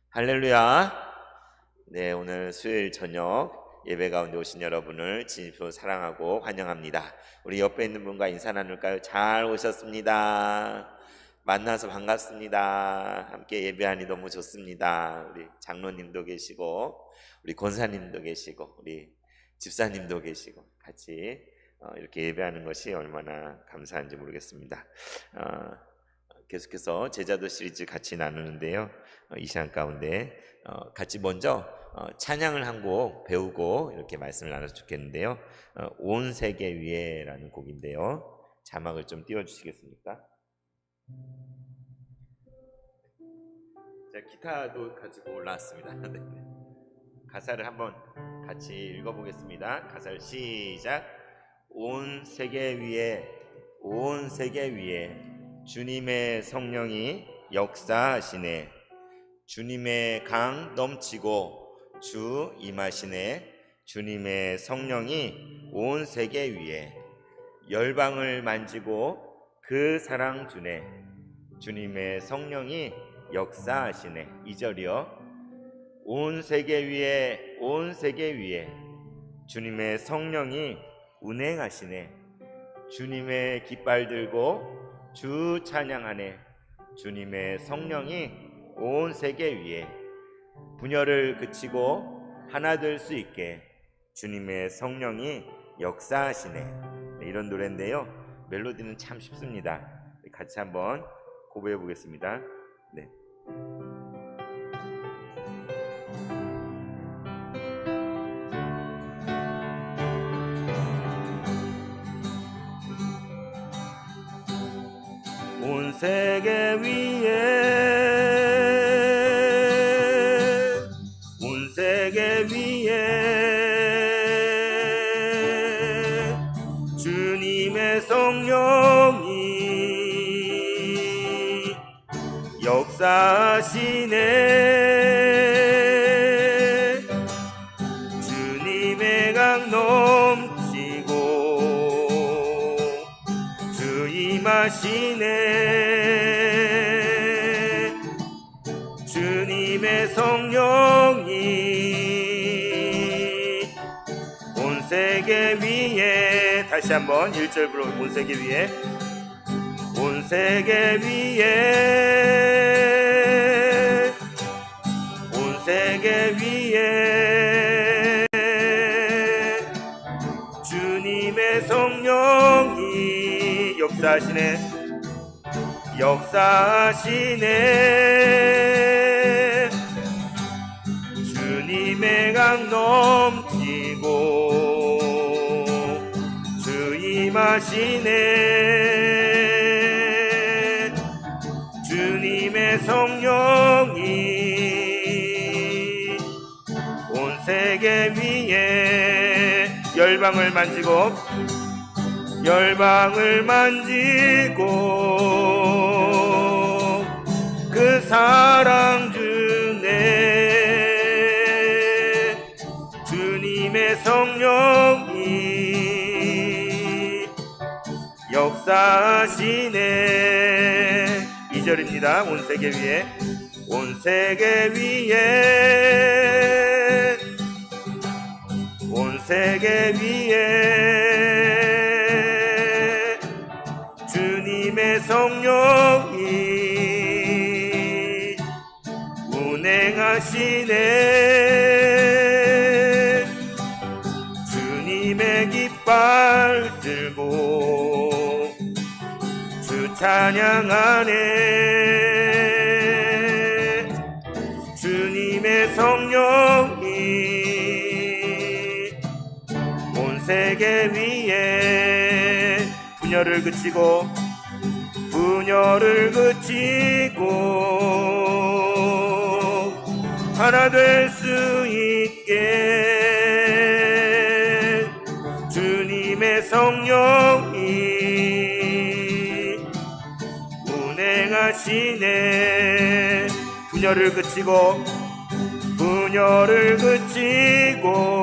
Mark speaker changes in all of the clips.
Speaker 1: 할렐루야. 네, 오늘 수요일 저녁 예배 가운데 오신 여러분을 진심으로 사랑하고 환영합니다. 우리 옆에 있는 분과 인사 나눌까요? 잘 오셨습니다. 만나서 반갑습니다. 함께 예배하니 너무 좋습니다. 우리 장로님도 계시고 우리 권사님도 계시고 우리 집사님도 계시고 같이 이렇게 예배하는 것이 얼마나 감사한지 모르겠습니다. 계속해서 제자도 시리즈 같이 나누는데요. 이 시간 가운데 같이 먼저 찬양을 한 곡 배우고 이렇게 말씀을 나눠서 좋겠는데요. 온 세계 위에라는 곡인데요. 자막을 좀 띄워주시겠습니까? 제가 기타도 가지고 올라왔습니다. 네. 가사를 한번 같이 읽어보겠습니다. 가사를 시작. 온 세계 위에, 온 세계 위에 주님의 성령이 역사하시네. 주님의 강 넘치고 주 임하시네. 주님의 성령이 온 세계 위에 열방을 만지고 그 사랑 주네. 주님의 성령이 역사하시네. 2절이요. 온 세계 위에, 온 세계 위에 주님의 성령이 운행하시네. 주님의 깃발 들고 주 찬양하네. 주님의 성령이 온 세계 위에 분열을 그치고 하나 될 수 있게 주님의 성령이 역사하시네. 네, 이런 노래인데요. 멜로디는 참 쉽습니다. 같이 한번 고백해 보겠습니다. 네. 온 세계 위에, 온 세계 위에 주님의 성령이 역사하시네. 주님의 강 넘치고 주 임하시네. 주님의 성령이 온 세계 위에, 다시 한번 1절 불러. 온 세계 위에, 온 세계 위에, 온 세계 위에 주님의 성령이 역사하시네. 역사하시네. 주님의 강 넘치고 주 임하시네. 주님의 성령이 온 세계 위에 열방을 만지고, 열방을 만지고 그 사랑 주네. 주님의 성령이 역사하시네. 2절입니다. 온 세계 위에, 온 세계 위에, 온 세계 위에 주님의 성령이 운행하시네. 주님의 깃발 들고 주 찬양하네. 주님의 성령이 온 세계 위에 분열을 그치고, 분열을 그치고 하나 될 수 있게 주님의 성령이 운행하시네. 분열을 그치고, 분열을 그치고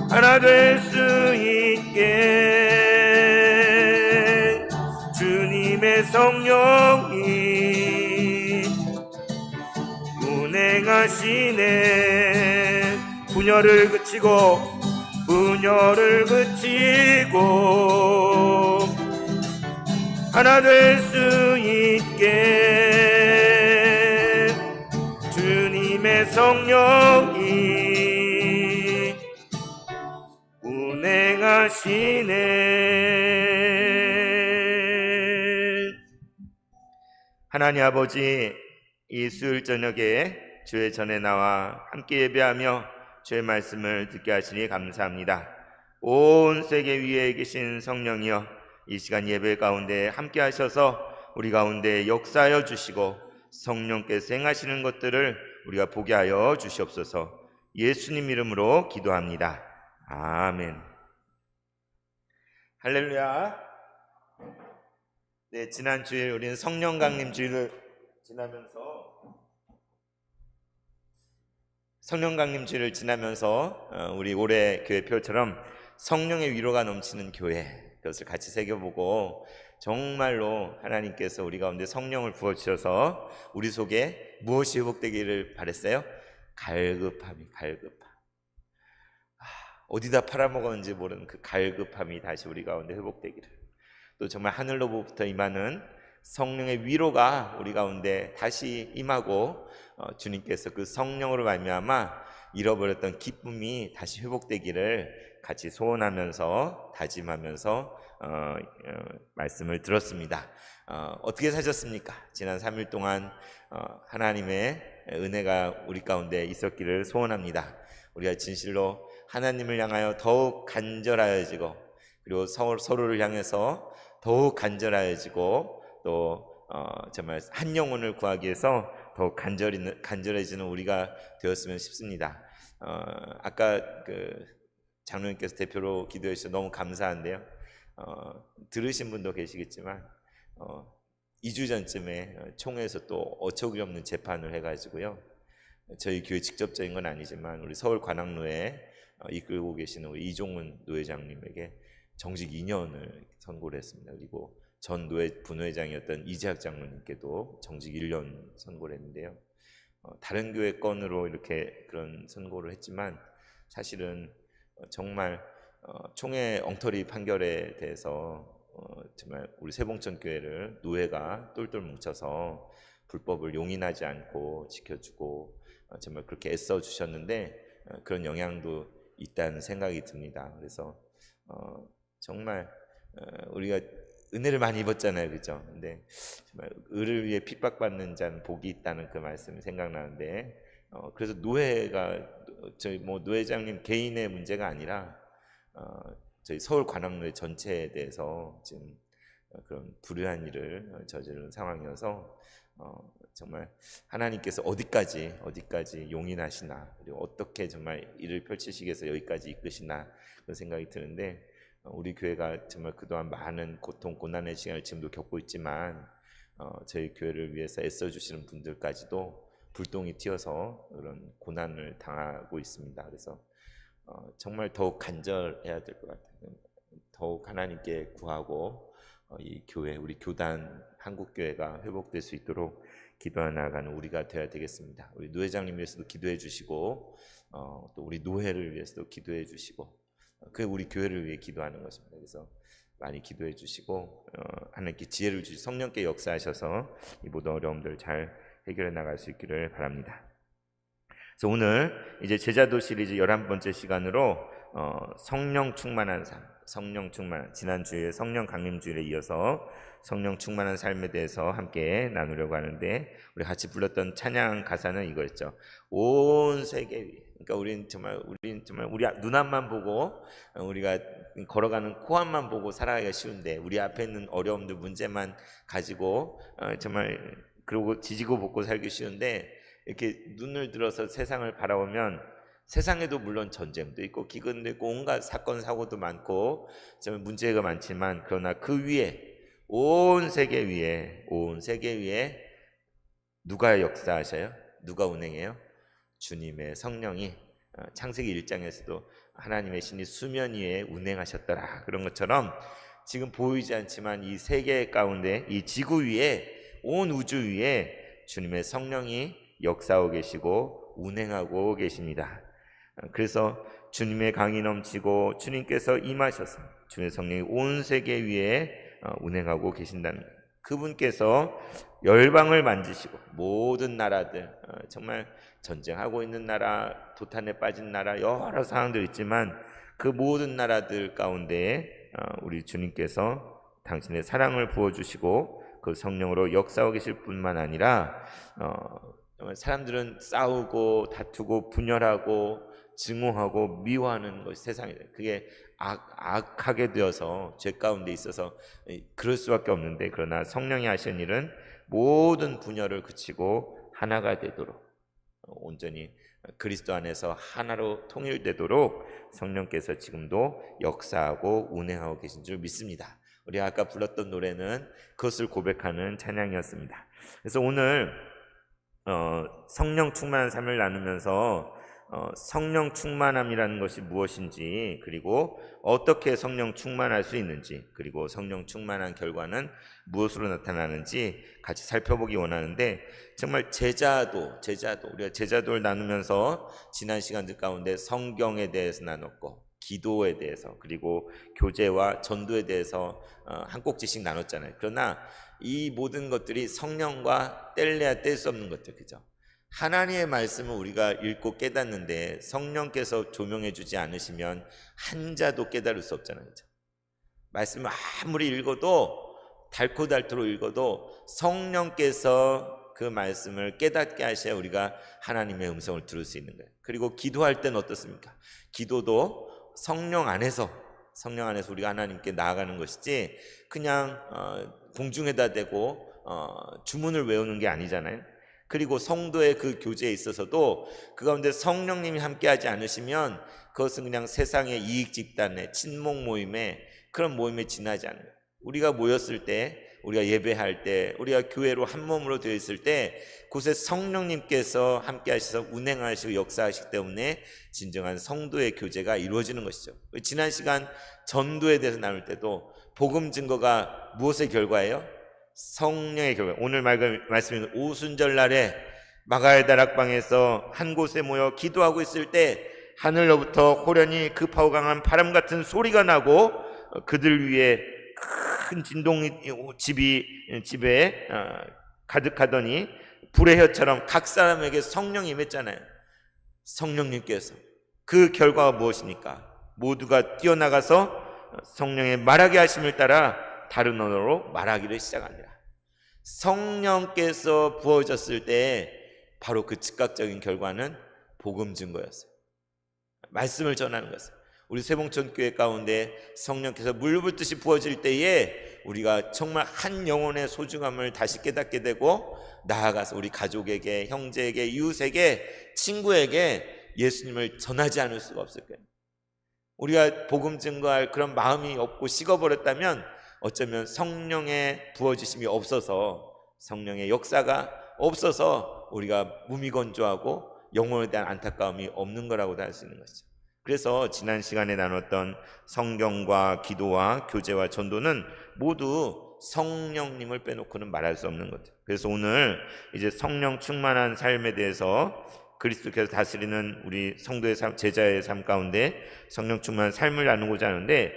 Speaker 1: 하나 될 수 있게 주님의 성령이 운행하시네. 분열을 그치고 하나 될 수 있게 주님의 성령이 운행하시네. 하나님 아버지, 이 수요일 저녁에 주의 전에 나와 함께 예배하며 주의 말씀을 듣게 하시니 감사합니다. 온 세계 위에 계신 성령이여, 이 시간 예배 가운데 함께 하셔서 우리 가운데 역사하여 주시고 성령께서 행하시는 것들을 우리가 보게 하여 주시옵소서. 예수님 이름으로 기도합니다. 아멘. 할렐루야. 네, 지난 주일 우리는 성령 강림 주일을 지나면서 우리 올해 교회표처럼 성령의 위로가 넘치는 교회, 그것을 같이 새겨보고 정말로 하나님께서 우리 가운데 성령을 부어주셔서 우리 속에 무엇이 회복되기를 바랬어요? 갈급함. 어디다 팔아먹었는지 모르는 그 갈급함이 다시 우리 가운데 회복되기를, 또 정말 하늘로부터 임하는 성령의 위로가 우리 가운데 다시 임하고 주님께서 그 성령으로 말미암아 잃어버렸던 기쁨이 다시 회복되기를 같이 소원하면서 다짐하면서 말씀을 들었습니다. 어떻게 사셨습니까? 지난 3일 동안 하나님의 은혜가 우리 가운데 있었기를 소원합니다. 우리가 진실로 하나님을 향하여 더욱 간절하여지고, 그리고 서로를 향해서 더욱 간절하여지고, 또 정말 한 영혼을 구하기 위해서 더욱 간절해지는 우리가 되었으면 싶습니다. 아까 그 장로님께서 대표로 기도해 주셔서 너무 감사한데요. 들으신 분도 계시겠지만 2주 전쯤에 총회에서 또 어처구니 없는 재판을 해가지고요, 저희 교회 직접적인 건 아니지만 우리 서울 관악로에 이끌고 계시는 우리 이종훈 노회장님에게 정직 2년을 선고를 했습니다. 그리고 전 분회장이었던 이재학 장로님께도 정직 1년 선고를 했는데요. 다른 교회 건으로 이렇게 그런 선고를 했지만 사실은 정말 총회 엉터리 판결에 대해서 정말 우리 세봉천 교회를 노회가 똘똘 뭉쳐서 불법을 용인하지 않고 지켜주고 정말 그렇게 애써 주셨는데 그런 영향도 있다는 생각이 듭니다. 그래서 정말 우리가 은혜를 많이 입었잖아요, 그죠? 근데 정말 의를 위해 핍박받는 자는 복이 있다는 그 말씀이 생각나는데, 그래서 노회가 저희 노회장님 개인의 문제가 아니라 저희 서울 관악로회 전체에 대해서 지금 그런 불의한 일을 저지른 상황이어서 정말 하나님께서 어디까지 용인하시나, 그리고 어떻게 정말 일을 펼치시기 위해서 여기까지 이끄시나 그런 생각이 드는데, 우리 교회가 정말 그동안 많은 고통, 고난의 시간을 지금도 겪고 있지만 저희 교회를 위해서 애써주시는 분들까지도 불똥이 튀어서 그런 고난을 당하고 있습니다. 그래서 정말 더욱 간절해야 될 것 같아요. 더욱 하나님께 구하고 이 교회, 우리 교단 한국교회가 회복될 수 있도록 기도해 나가는 우리가 되어야 되겠습니다. 우리 노회장님 위해서도 기도해 주시고 또 우리 노회를 위해서도 기도해 주시고, 그게 우리 교회를 위해 기도하는 것입니다. 그래서 많이 기도해 주시고 하나님께 지혜를 주시, 성령께 역사하셔서 이 모든 어려움들을 잘 해결해 나갈 수 있기를 바랍니다. 그래서 오늘 이제 제자도 시리즈 11번째 시간으로 성령 충만한 삶, 지난주에 성령 강림 주일에 이어서 성령 충만한 삶에 대해서 함께 나누려고 하는데, 우리 같이 불렀던 찬양 가사는 이거였죠. 온 세계 위에. 그러니까 우리는 정말 우리 눈앞만 보고 우리가 걸어가는 코앞만 보고 살아가기가 쉬운데, 우리 앞에 있는 어려움들, 문제만 가지고 정말 그러고 지지고 볶고 살기 쉬운데, 이렇게 눈을 들어서 세상을 바라보면 세상에도 물론 전쟁도 있고 기근도 있고 온갖 사건 사고도 많고 정말 문제가 많지만, 그러나 그 위에 온 세계 위에 누가 역사하셔요? 누가 운행해요? 주님의 성령이. 창세기 1장에서도 하나님의 신이 수면 위에 운행하셨더라, 그런 것처럼 지금 보이지 않지만 이 세계 가운데, 이 지구 위에, 온 우주 위에 주님의 성령이 역사하고 계시고 운행하고 계십니다. 그래서 주님의 강이 넘치고 주님께서 임하셔서 주님의 성령이 온 세계 위에 운행하고 계신다는 거예요. 그분께서 열방을 만지시고 모든 나라들, 정말 전쟁하고 있는 나라, 도탄에 빠진 나라, 여러 상황들 있지만 그 모든 나라들 가운데 우리 주님께서 당신의 사랑을 부어주시고 그 성령으로 역사하고 계실 뿐만 아니라 사람들은 싸우고 다투고 분열하고 증오하고 미워하는 것이 세상이다. 그게 악하게 되어서 죄 가운데 있어서 그럴 수밖에 없는데, 그러나 성령이 하시는 일은 모든 분열을 그치고 하나가 되도록, 온전히 그리스도 안에서 하나로 통일되도록 성령께서 지금도 역사하고 운행하고 계신 줄 믿습니다. 우리 아까 불렀던 노래는 그것을 고백하는 찬양이었습니다. 그래서 오늘 성령 충만한 삶을 나누면서 성령 충만함이라는 것이 무엇인지, 그리고 어떻게 성령 충만할 수 있는지, 그리고 성령 충만한 결과는 무엇으로 나타나는지 같이 살펴보기 원하는데, 정말 제자도 우리가 제자도를 나누면서 지난 시간들 가운데 성경에 대해서 나눴고 기도에 대해서, 그리고 교제와 전도에 대해서 한 꼭지씩 나눴잖아요. 그러나 이 모든 것들이 성령과 뗄래야 뗄 수 없는 것들, 그죠? 하나님의 말씀을 우리가 읽고 깨닫는데 성령께서 조명해 주지 않으시면 한 자도 깨달을 수 없잖아요, 그죠? 말씀을 아무리 읽어도, 달코달토록 읽어도 성령께서 그 말씀을 깨닫게 하셔야 우리가 하나님의 음성을 들을 수 있는 거예요. 그리고 기도할 때는 어떻습니까? 기도도 성령 안에서 우리가 하나님께 나아가는 것이지 그냥 공중에다 대고 주문을 외우는 게 아니잖아요. 그리고 성도의 그 교제에 있어서도 그 가운데 성령님이 함께하지 않으시면 그것은 그냥 세상의 이익 집단의 친목 모임에, 그런 모임에 지나지 않아요. 우리가 모였을 때, 우리가 예배할 때, 우리가 교회로 한 몸으로 되어 있을 때 그곳에 성령님께서 함께 하셔서 운행하시고 역사하시기 때문에 진정한 성도의 교제가 이루어지는 것이죠. 지난 시간 전도에 대해서 나눌 때도 복음 증거가 무엇의 결과예요? 성령의 결과. 오늘 말씀인 오순절 날에 마가의 다락방에서 한 곳에 모여 기도하고 있을 때 하늘로부터 호련히 급하고 강한 바람 같은 소리가 나고 그들 위에 큰 진동이 집에 가득하더니 불의 혀처럼 각 사람에게 성령이 임했잖아요. 성령님께서. 그 결과가 무엇입니까? 모두가 뛰어나가서 성령의 말하게 하심을 따라 다른 언어로 말하기를 시작합니다. 성령께서 부어졌을 때 바로 그 즉각적인 결과는 복음 증거였어요. 말씀을 전하는 것이에요. 우리 세봉천교회 가운데 성령께서 물 붓듯이 부어질 때에 우리가 정말 한 영혼의 소중함을 다시 깨닫게 되고, 나아가서 우리 가족에게, 형제에게, 이웃에게, 친구에게 예수님을 전하지 않을 수가 없을 거예요. 우리가 복음 증거할 그런 마음이 없고 식어버렸다면 어쩌면 성령의 부어지심이 없어서, 성령의 역사가 없어서 우리가 무미건조하고 영혼에 대한 안타까움이 없는 거라고도 할 수 있는 것이죠. 그래서 지난 시간에 나눴던 성경과 기도와 교제와 전도는 모두 성령님을 빼놓고는 말할 수 없는 것들. 그래서 오늘 이제 성령 충만한 삶에 대해서 그리스도께서 다스리는 우리 성도의 삶, 제자의 삶 가운데 성령 충만한 삶을 나누고자 하는데,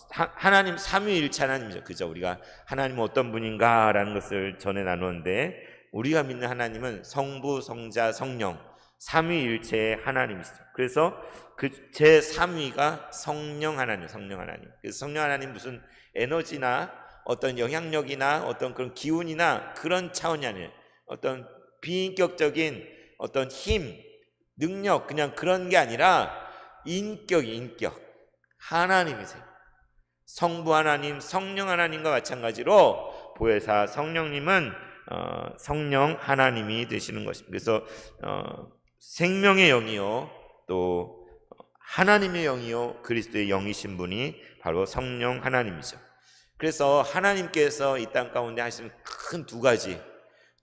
Speaker 1: 하나님 삼위일체 하나님이죠. 그죠? 우리가 하나님은 어떤 분인가라는 것을 전에 나누었는데, 우리가 믿는 하나님은 성부, 성자, 성령 삼위일체의 하나님이시죠. 그래서 그 제3위가 성령 하나님, 성령 하나님. 그래서 성령 하나님 무슨 에너지나 어떤 영향력이나 어떤 그런 기운이나 그런 차원이 아니에요. 어떤 비인격적인 어떤 힘, 능력, 그냥 그런 게 아니라 인격 하나님이세요. 성부 하나님, 성령 하나님과 마찬가지로 보혜사 성령님은 성령 하나님이 되시는 것입니다. 그래서 생명의 영이요 또 하나님의 영이요 그리스도의 영이신 분이 바로 성령 하나님이죠. 그래서 하나님께서 이 땅 가운데 하시는 큰 두 가지,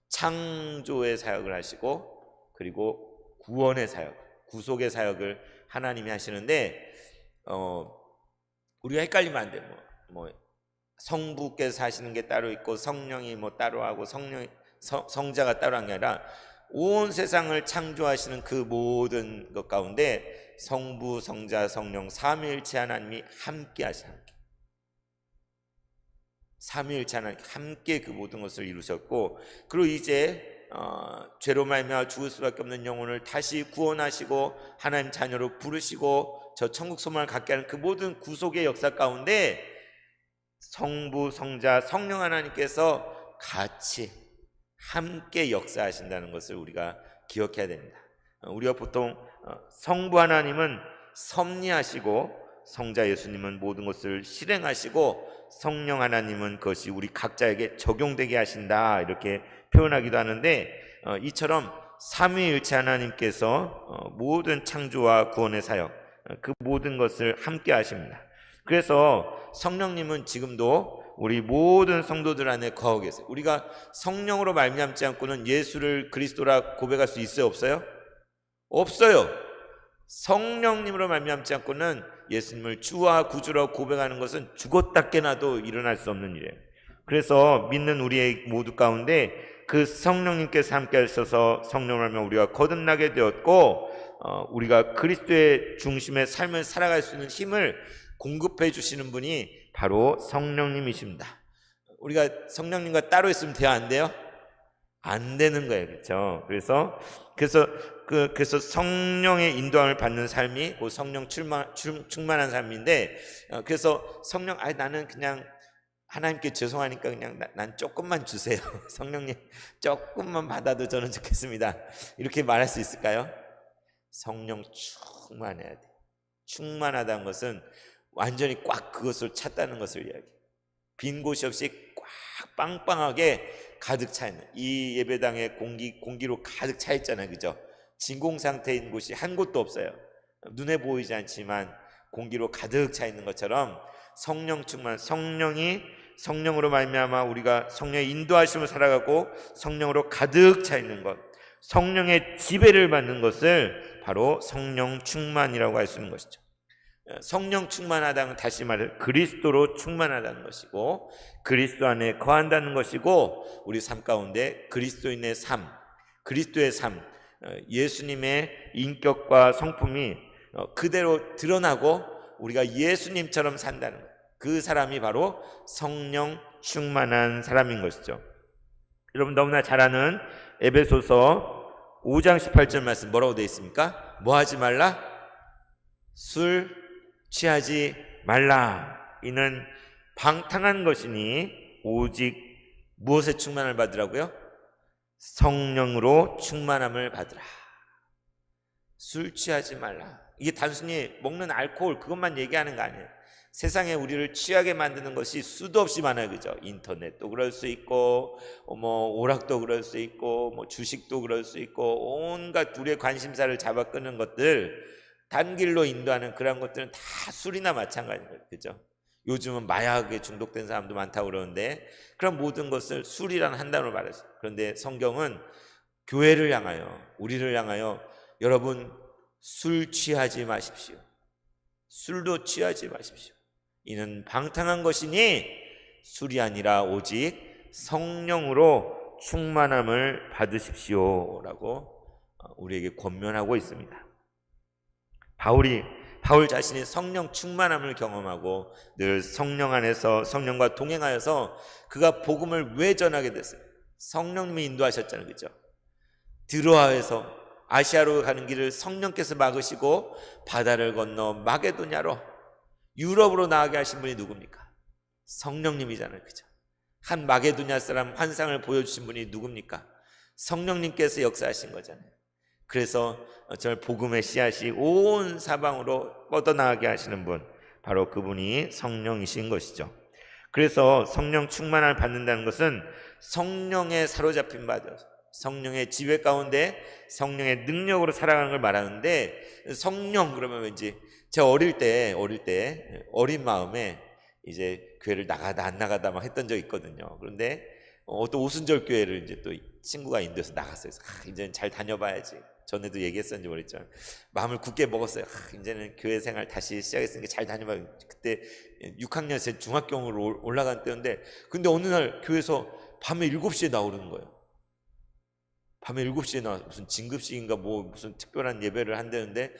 Speaker 1: 창조의 사역을 하시고 그리고 구원의 사역, 구속의 사역을 하나님이 하시는데, 우리가 헷갈리면 안 돼. 성부께서 하시는 게 따로 있고 성령이 따로 하고 성자가 따로 한 게 아니라 온 세상을 창조하시는 그 모든 것 가운데 성부, 성자, 성령 삼위일체 하나님이 함께 하시는, 삼위일체 하나님 함께 그 모든 것을 이루셨고, 그리고 이제 죄로 말미암아 죽을 수밖에 없는 영혼을 다시 구원하시고 하나님 자녀로 부르시고 저 천국 소망을 갖게 하는 그 모든 구속의 역사 가운데 성부, 성자, 성령 하나님께서 같이 함께 역사하신다는 것을 우리가 기억해야 됩니다. 우리가 보통 성부 하나님은 섭리하시고 성자 예수님은 모든 것을 실행하시고 성령 하나님은 그것이 우리 각자에게 적용되게 하신다 이렇게 표현하기도 하는데, 이처럼 삼위일체 하나님께서 모든 창조와 구원의 사역 그 모든 것을 함께 하십니다. 그래서 성령님은 지금도 우리 모든 성도들 안에 거하고 계세요. 우리가 성령으로 말미암지 않고는 예수를 그리스도라 고백할 수 있어요, 없어요? 없어요. 성령님으로 말미암지 않고는 예수님을 주와 구주라고 고백하는 것은 죽었다 깨나도 일어날 수 없는 일이에요. 그래서 믿는 우리의 모두 가운데 그 성령님께서 함께 하셔서 성령을 하면 우리가 거듭나게 되었고, 우리가 그리스도의 중심의 삶을 살아갈 수 있는 힘을 공급해 주시는 분이 바로 성령님이십니다. 우리가 성령님과 따로 있으면 돼요, 안 돼요? 안 되는 거예요, 그렇죠? 그래서 성령의 인도함을 받는 삶이 그 성령 충만한 삶인데, 그래서 성령, 나는 그냥 하나님께 죄송하니까 그냥 난 조금만 주세요. 성령님 조금만 받아도 저는 좋겠습니다. 이렇게 말할 수 있을까요? 성령 충만해야 돼. 충만하다는 것은 완전히 꽉 그것을 찼다는 것을 이야기해요. 빈 곳이 없이 꽉 빵빵하게 가득 차 있는, 이 예배당에 공기로 가득 차 있잖아요, 그죠? 진공 상태인 곳이 한 곳도 없어요. 눈에 보이지 않지만 공기로 가득 차 있는 것처럼 성령 충만, 성령으로 말미암아 우리가 성령의 인도하심을 살아가고 성령으로 가득 차 있는 것, 성령의 지배를 받는 것을 바로 성령 충만이라고 할 수 있는 것이죠. 성령 충만하다는, 다시 말해 그리스도로 충만하다는 것이고, 그리스도 안에 거한다는 것이고, 우리 삶 가운데 그리스도인의 삶, 그리스도의 삶, 예수님의 인격과 성품이 그대로 드러나고 우리가 예수님처럼 산다는 것, 그 사람이 바로 성령 충만한 사람인 것이죠. 여러분 너무나 잘 아는 에베소서 5장 18절 말씀 뭐라고 되어 있습니까? 뭐 하지 말라? 술 취하지 말라. 이는 방탕한 것이니 오직 무엇에 충만을 받으라고요? 성령으로 충만함을 받으라. 술 취하지 말라. 이게 단순히 먹는 알코올 그것만 얘기하는 거 아니에요. 세상에 우리를 취하게 만드는 것이 수도 없이 많아요, 그죠? 인터넷도 그럴 수 있고, 오락도 그럴 수 있고, 주식도 그럴 수 있고, 온갖 우리의 관심사를 잡아 끄는 것들, 단길로 인도하는 그런 것들은 다 술이나 마찬가지예요, 그죠? 요즘은 마약에 중독된 사람도 많다고 그러는데, 그런 모든 것을 술이라는 한 단어로 말했어요. 그런데 성경은 교회를 향하여, 우리를 향하여, 여러분 술 취하지 마십시오. 술도 취하지 마십시오. 이는 방탕한 것이니 술이 아니라 오직 성령으로 충만함을 받으십시오 라고 우리에게 권면하고 있습니다. 바울 자신이 성령 충만함을 경험하고 늘 성령 안에서 성령과 동행하여서 그가 복음을 왜 전하게 됐어요? 성령님이 인도하셨잖아요, 그죠? 드로아에서 아시아로 가는 길을 성령께서 막으시고 바다를 건너 마게도냐로, 유럽으로 나가게 하신 분이 누굽니까? 성령님이잖아요, 그죠? 한 마게도냐 사람 환상을 보여주신 분이 누굽니까? 성령님께서 역사하신 거잖아요. 그래서 저 복음의 씨앗이 온 사방으로 뻗어나가게 하시는 분, 바로 그분이 성령이신 것이죠. 그래서 성령 충만함을 받는다는 것은 성령에 사로잡힌 바죠. 성령의 지배 가운데 성령의 능력으로 살아가는 걸 말하는데, 성령 그러면 왠지 제가 어릴 때 어린 마음에 이제 교회를 나가다 안 나가다 막 했던 적이 있거든요. 그런데 어떤 오순절 교회를 이제 또 친구가 인도해서 나갔어요. 그래서 이제는 잘 다녀봐야지. 전에도 얘기했었는지 모르겠지만 마음을 굳게 먹었어요. 이제는 교회 생활 다시 시작했으니까 잘 다녀봐요. 그때 6학년 제 중학교로 올라간 때였는데, 근데 어느 날 교회에서 밤에 7시에 나오는 거예요. 밤에 7시에 나와서 무슨 진급식인가 뭐 무슨 특별한 예배를 한다는데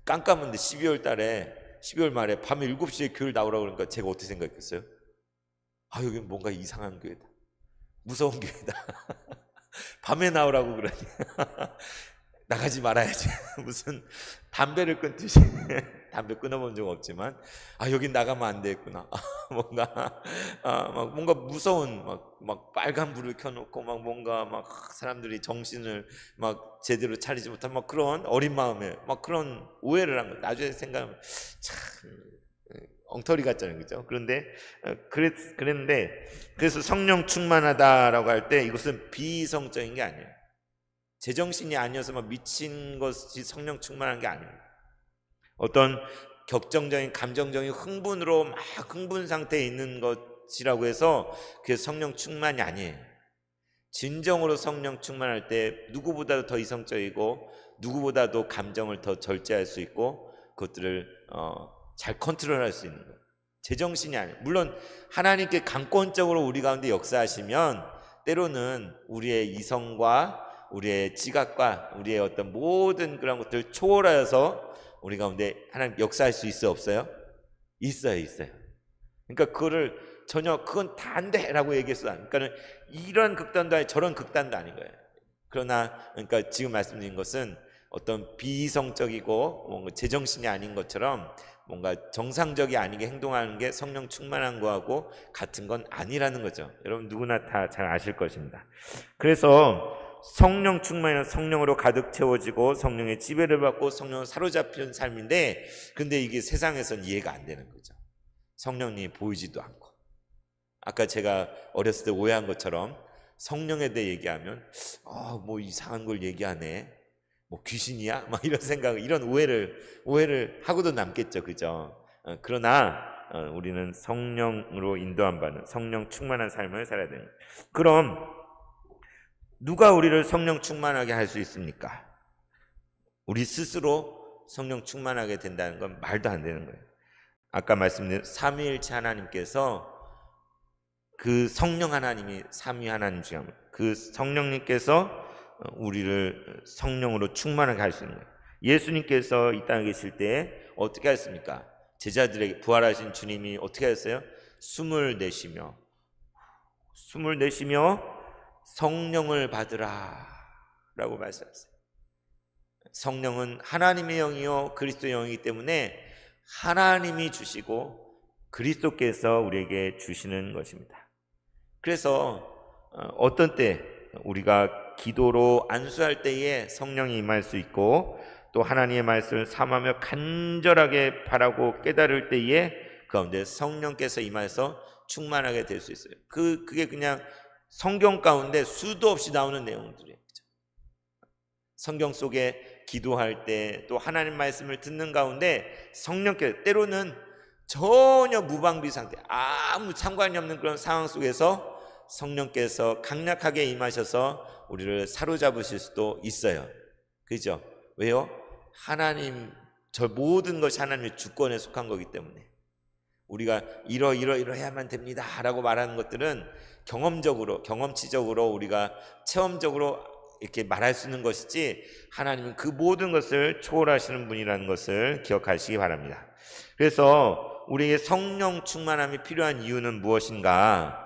Speaker 1: 깜깜한데 12월 말에 밤에 7시에 교회를 나오라고 그러니까 제가 어떻게 생각했어요? 아, 여긴 뭔가 이상한 교회다. 무서운 교회다. 밤에 나오라고 그러니 나가지 말아야지. 무슨 담배를 끊듯이 담배 끊어본 적 없지만 여긴 나가면 안 되겠구나. 막 뭔가 무서운 막 빨간 불을 켜놓고 막 뭔가 막 사람들이 정신을 막 제대로 차리지 못한 막 그런 어린 마음에 막 그런 오해를 한 거. 나중에 생각하면 참 엉터리 같잖아요, 그죠? 그런데 그랬는데 그래서 성령 충만하다라고 할 때 이것은 비이성적인 게 아니에요. 제정신이 아니어서 막 미친 것이 성령 충만한 게 아닙니다. 어떤 격정적인 감정적인 흥분으로 막 흥분 상태에 있는 것이라고 해서 그게 성령 충만이 아니에요. 진정으로 성령 충만할 때 누구보다도 더 이성적이고 누구보다도 감정을 더 절제할 수 있고 그것들을 잘 컨트롤할 수 있는 거예요. 제정신이 아니에요. 물론 하나님께 강권적으로 우리 가운데 역사하시면 때로는 우리의 이성과 우리의 지각과 우리의 어떤 모든 그런 것들을 초월하여서 우리 가운데 하나님 역사할 수 있어요, 없어요? 있어요. 그러니까 그거를 전혀 그건 다 안 돼라고 얘기했어. 그러니까 이런 극단도 아니 저런 극단도 아닌 거예요. 그러나 그러니까 지금 말씀드린 것은 어떤 비이성적이고 뭔가 제정신이 아닌 것처럼 뭔가 정상적이 아니게 행동하는 게 성령 충만한 거하고 같은 건 아니라는 거죠. 여러분 누구나 다 잘 아실 것입니다. 그래서 성령 충만이나 성령으로 가득 채워지고 성령의 지배를 받고 성령으로 사로잡히는 삶인데 근데 이게 세상에선 이해가 안 되는 거죠. 성령님이 보이지도 않고 아까 제가 어렸을 때 오해한 것처럼 성령에 대해 얘기하면 뭐 이상한 걸 얘기하네, 뭐 귀신이야? 막 이런 생각, 이런 오해를 하고도 남겠죠, 그죠? 그러나 우리는 성령으로 인도함 받는 성령 충만한 삶을 살아야 됩니다. 그럼 누가 우리를 성령 충만하게 할 수 있습니까? 우리 스스로 성령 충만하게 된다는 건 말도 안 되는 거예요. 아까 말씀드린 삼위일체 하나님께서 그 성령 하나님이 삼위 하나님 중에 그 성령님께서 우리를 성령으로 충만하게 할 수 있는 거예요. 예수님께서 이 땅에 계실 때 어떻게 하셨습니까? 제자들에게 부활하신 주님이 어떻게 하셨어요? 숨을 내쉬며 성령을 받으라 라고 말씀하셨어요. 성령은 하나님의 영이요 그리스도의 영이기 때문에 하나님이 주시고 그리스도께서 우리에게 주시는 것입니다. 그래서 어떤 때 우리가 기도로 안수할 때에 성령이 임할 수 있고 또 하나님의 말씀을 삼하며 간절하게 바라고 깨달을 때에 그 가운데 성령께서 임해서 충만하게 될 수 있어요. 그게 그냥 성경 가운데 수도 없이 나오는 내용들이에요. 성경 속에 기도할 때 또 하나님 말씀을 듣는 가운데 성령께서 때로는 전혀 무방비 상태, 아무 상관이 없는 그런 상황 속에서 성령께서 강력하게 임하셔서 우리를 사로잡으실 수도 있어요. 그죠? 왜요? 하나님, 저 모든 것이 하나님의 주권에 속한 거기 때문에 우리가 이러해야만 됩니다 라고 말하는 것들은 경험적으로, 경험치적으로 우리가 체험적으로 이렇게 말할 수 있는 것이지 하나님은 그 모든 것을 초월하시는 분이라는 것을 기억하시기 바랍니다. 그래서 우리에게 성령 충만함이 필요한 이유는 무엇인가?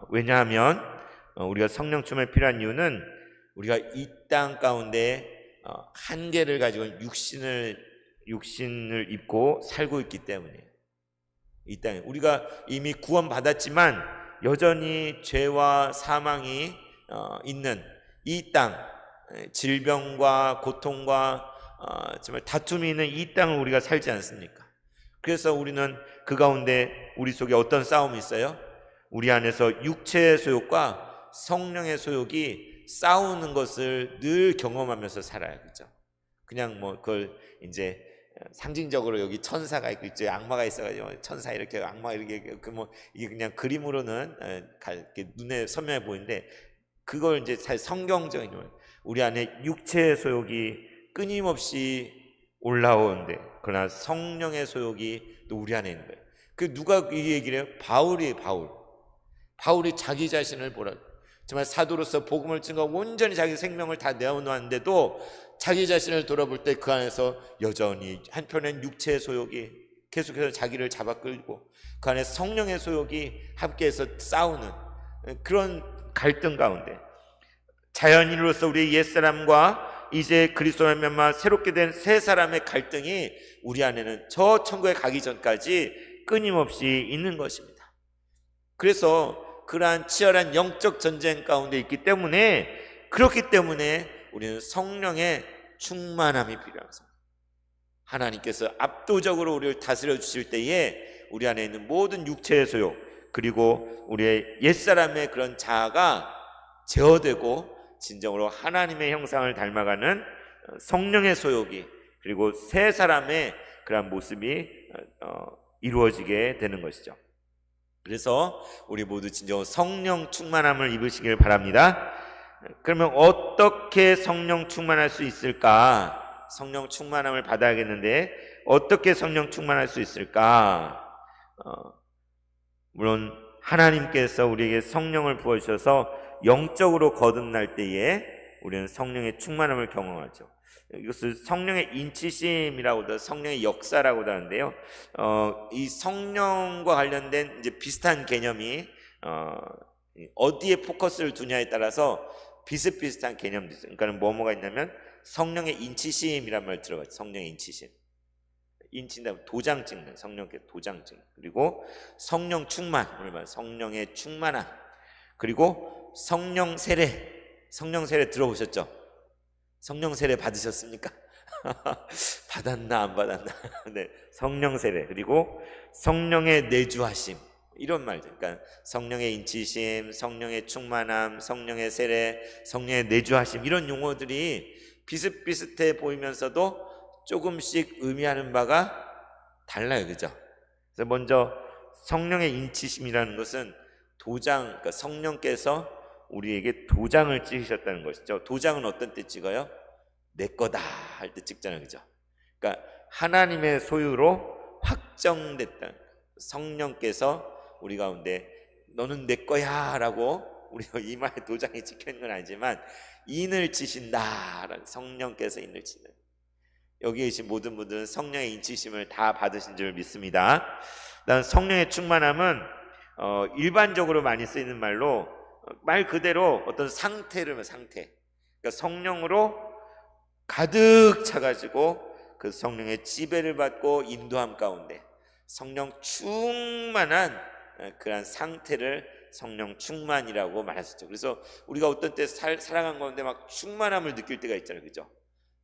Speaker 1: 왜냐하면 우리가 성령 충만이 필요한 이유는 우리가 이 땅 가운데 한계를 가지고 육신을 입고 살고 있기 때문이에요. 이 땅에 우리가 이미 구원받았지만 여전히 죄와 사망이 있는 이 땅, 질병과 고통과 정말 다툼이 있는 이 땅을 우리가 살지 않습니까? 그래서 우리는 그 가운데 우리 속에 어떤 싸움이 있어요? 우리 안에서 육체의 소욕과 성령의 소욕이 싸우는 것을 늘 경험하면서 살아요. 그죠? 그냥 뭐 그걸 이제 상징적으로 여기 천사가 있고 있죠, 악마가 있어가지고 천사 이렇게 악마 이렇게 뭐 이게 그냥 그림으로는 이렇게 눈에 선명해 보이는데 그걸 이제 잘 성경적인 우리 안에 육체의 소욕이 끊임없이 올라오는데 그러나 성령의 소욕이 또 우리 안에 있는 거예요. 그 누가 이 얘기를 해요? 바울이 자기 자신을 보라. 정말 사도로서 복음을 증거 온전히 자기 생명을 다 내어놓았는데도 자기 자신을 돌아볼 때 그 안에서 여전히 한편엔 육체의 소욕이 계속해서 자기를 잡아 끌고 그 안에 성령의 소욕이 함께해서 싸우는 그런 갈등 가운데 자연인으로서 우리의 옛사람과 이제 그리스도로 말미암아 새롭게 된 새 사람의 갈등이 우리 안에는 저 천국에 가기 전까지 끊임없이 있는 것입니다. 그래서 그러한 치열한 영적 전쟁 가운데 있기 때문에 그렇기 때문에 우리는 성령의 충만함이 필요합니다. 하나님께서 압도적으로 우리를 다스려 주실 때에 우리 안에 있는 모든 육체의 소욕 그리고 우리의 옛사람의 그런 자아가 제어되고 진정으로 하나님의 형상을 닮아가는 성령의 소욕이 그리고 새 사람의 그런 모습이 이루어지게 되는 것이죠. 그래서 우리 모두 진정 성령 충만함을 입으시길 바랍니다. 그러면 어떻게 성령 충만할 수 있을까? 성령 충만함을 받아야겠는데 어떻게 성령 충만할 수 있을까? 물론 하나님께서 우리에게 성령을 부어주셔서 영적으로 거듭날 때에 우리는 성령의 충만함을 경험하죠. 이것을 성령의 인치심이라고도 성령의 역사라고도 하는데요. 이 성령과 관련된 이제 비슷한 개념이 어디에 포커스를 두냐에 따라서 비슷비슷한 개념도 있어요. 그러니까 뭐가 있냐면 성령의 인치심이란 말 들어봤죠. 성령의 인치심. 인친다 도장 찍는 성령께 도장 찍는 그리고 성령 충만 오늘 말 성령의 충만함 그리고 성령 세례 들어보셨죠? 성령 세례 받으셨습니까? 받았나 안 받았나? 네, 성령 세례 그리고 성령의 내주하심 이런 말들. 그러니까 성령의 인치심, 성령의 충만함, 성령의 세례, 성령의 내주하심 이런 용어들이 비슷비슷해 보이면서도 조금씩 의미하는 바가 달라요, 그죠? 그래서 먼저 성령의 인치심이라는 것은 도장, 그러니까 성령께서 우리에게 도장을 찍으셨다는 것이죠. 도장은 어떤 때 찍어요? 내 거다 할 때 찍잖아요, 그죠? 그러니까 하나님의 소유로 확정됐다. 성령께서 우리 가운데 너는 내 거야라고 우리가 이마에 도장이 찍혀 있는 건 아니지만 인을 치신다라는 성령께서 인을 치는. 여기 계신 모든 분들은 성령의 인치심을 다 받으신 줄 믿습니다. 그다음 성령의 충만함은 일반적으로 많이 쓰이는 말로 말 그대로 어떤 상태를 상태. 그러니까 성령으로 가득 차가지고 그 성령의 지배를 받고 인도함 가운데 성령 충만한 그런 상태를 성령 충만이라고 말할 수 있죠. 그래서 우리가 어떤 때 살아간 가운데 막 충만함을 느낄 때가 있잖아요, 그죠?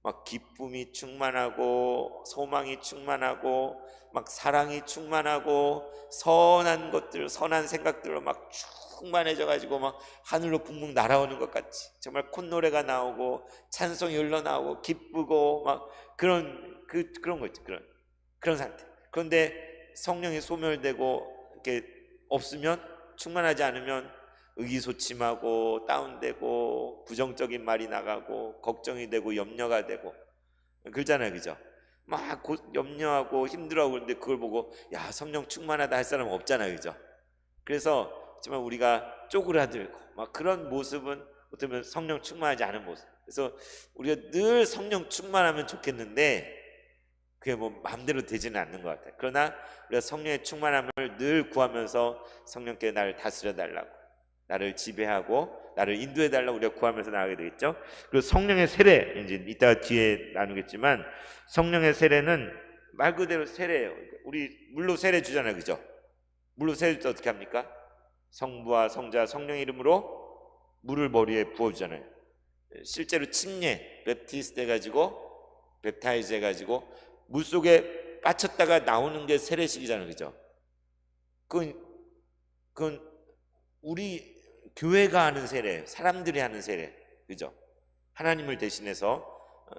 Speaker 1: 막 기쁨이 충만하고 소망이 충만하고 막 사랑이 충만하고 선한 것들, 선한 생각들로 막 충만해져 가지고 막 하늘로 붕붕 날아오는 것 같이 정말 콧노래가 나오고 찬송이 흘러나오고 기쁘고 막 그런 거 있죠. 그런 상태. 그런데 성령이 소멸되고 이렇게 없으면 충만하지 않으면 의기소침하고 다운되고 부정적인 말이 나가고 걱정이 되고 염려가 되고 그러잖아요, 그죠? 막 염려하고 힘들어하고 그런데 그걸 보고 야 성령 충만하다 할 사람은 없잖아요, 그죠? 그래서 정말 우리가 쪼그라들고 막 그런 모습은 어떻게 보면 성령 충만하지 않은 모습. 그래서 우리가 늘 성령 충만하면 좋겠는데 그게 뭐 마음대로 되지는 않는 것 같아요. 그러나 우리가 성령의 충만함을 늘 구하면서 성령께 나를 다스려 달라고, 나를 지배하고 나를 인도해 달라고 우리가 구하면서 나가게 되겠죠. 그리고 성령의 세례, 이제 이따 뒤에 나누겠지만 성령의 세례는 말 그대로 세례예요. 우리 물로 세례 주잖아요, 그죠? 물로 세례 줄 때 어떻게 합니까? 성부와 성자 성령의 이름으로 물을 머리에 부어주잖아요. 실제로 침례, 랩티스트 해가지고 랩타이즈 해가지고 물 속에 빠쳤다가 나오는 게 세례식이잖아요, 그죠? 그건 우리 교회가 하는 세례, 사람들이 하는 세례, 그죠? 하나님을 대신해서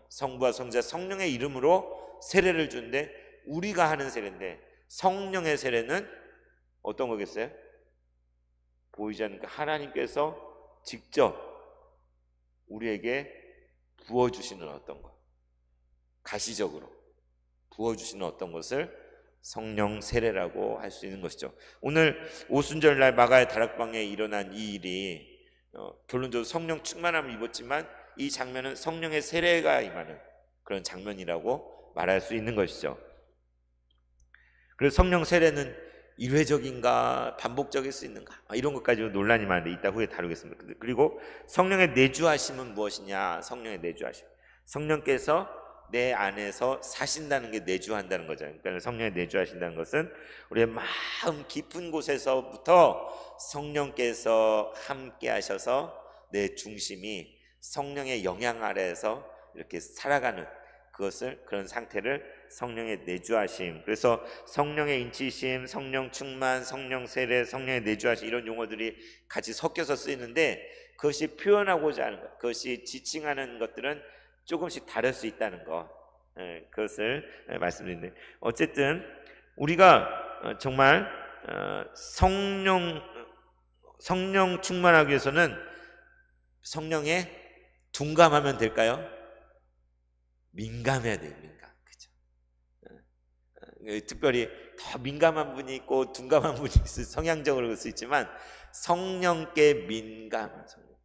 Speaker 1: 성부와 성자 성령의 이름으로 세례를 주는데 우리가 하는 세례인데 성령의 세례는 어떤 거겠어요? 보이지 않는 하나님께서 직접 우리에게 부어주시는 어떤 것, 가시적으로 부어주시는 어떤 것을 성령 세례라고 할 수 있는 것이죠. 오늘 오순절날 마가의 다락방에 일어난 이 일이 결론적으로 성령 충만함을 입었지만 이 장면은 성령의 세례가 임하는 그런 장면이라고 말할 수 있는 것이죠. 그래서 성령 세례는 일회적인가 반복적일 수 있는가 이런 것까지 논란이 많은데 이따 후에 다루겠습니다. 그리고 성령의 내주하심은 무엇이냐? 성령의 내주하심, 성령께서 내 안에서 사신다는 게 내주한다는 거잖아요. 그러니까 성령의 내주하신다는 것은 우리의 마음 깊은 곳에서부터 성령께서 함께 하셔서 내 중심이 성령의 영향 아래에서 이렇게 살아가는 그런 상태를 성령의 내주하심, 그래서 성령의 인치심, 성령 충만, 성령 세례, 성령의 내주하심 이런 용어들이 같이 섞여서 쓰이는데 그것이 표현하고자 하는 것, 그것이 지칭하는 것들은 조금씩 다를 수 있다는 것, 그것을 말씀드리는데, 어쨌든 우리가 정말 성령 충만하기 위해서는 성령에 둔감하면 될까요? 민감해야 돼요. 민감. 그죠? 특별히 더 민감한 분이 있고 둔감한 분이 있을 성향적으로 그럴 수 있지만 성령께 민감한 성령,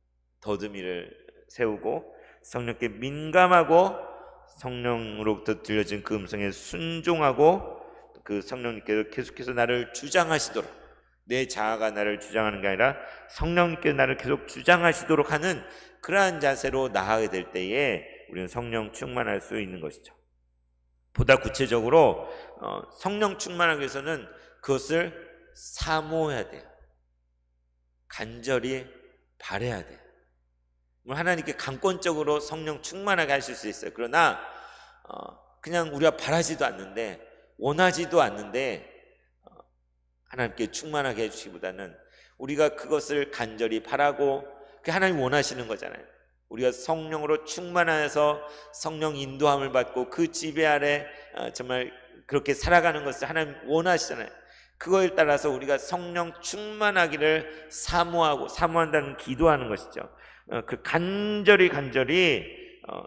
Speaker 1: 더듬이를 세우고 성령께 민감하고 성령으로부터 들려진 그 음성에 순종하고 그 성령님께서 계속해서 나를 주장하시도록, 내 자아가 나를 주장하는 게 아니라 성령님께서 나를 계속 주장하시도록 하는 그러한 자세로 나아가게 될 때에 우리는 성령 충만할 수 있는 것이죠. 보다 구체적으로 성령 충만하기 위해서는 그것을 사모해야 돼요. 간절히 바라야 돼요. 하나님께 강권적으로 성령 충만하게 하실 수 있어요. 그러나 그냥 우리가 바라지도 않는데, 원하지도 않는데 하나님께 충만하게 해주시기보다는 우리가 그것을 간절히 바라고, 그게 하나님 원하시는 거잖아요. 우리가 성령으로 충만해서 성령 인도함을 받고 그 지배 아래 정말 그렇게 살아가는 것을 하나님 원하시잖아요. 그거에 따라서 우리가 성령 충만하기를 사모한다는 기도하는 것이죠. 그 간절히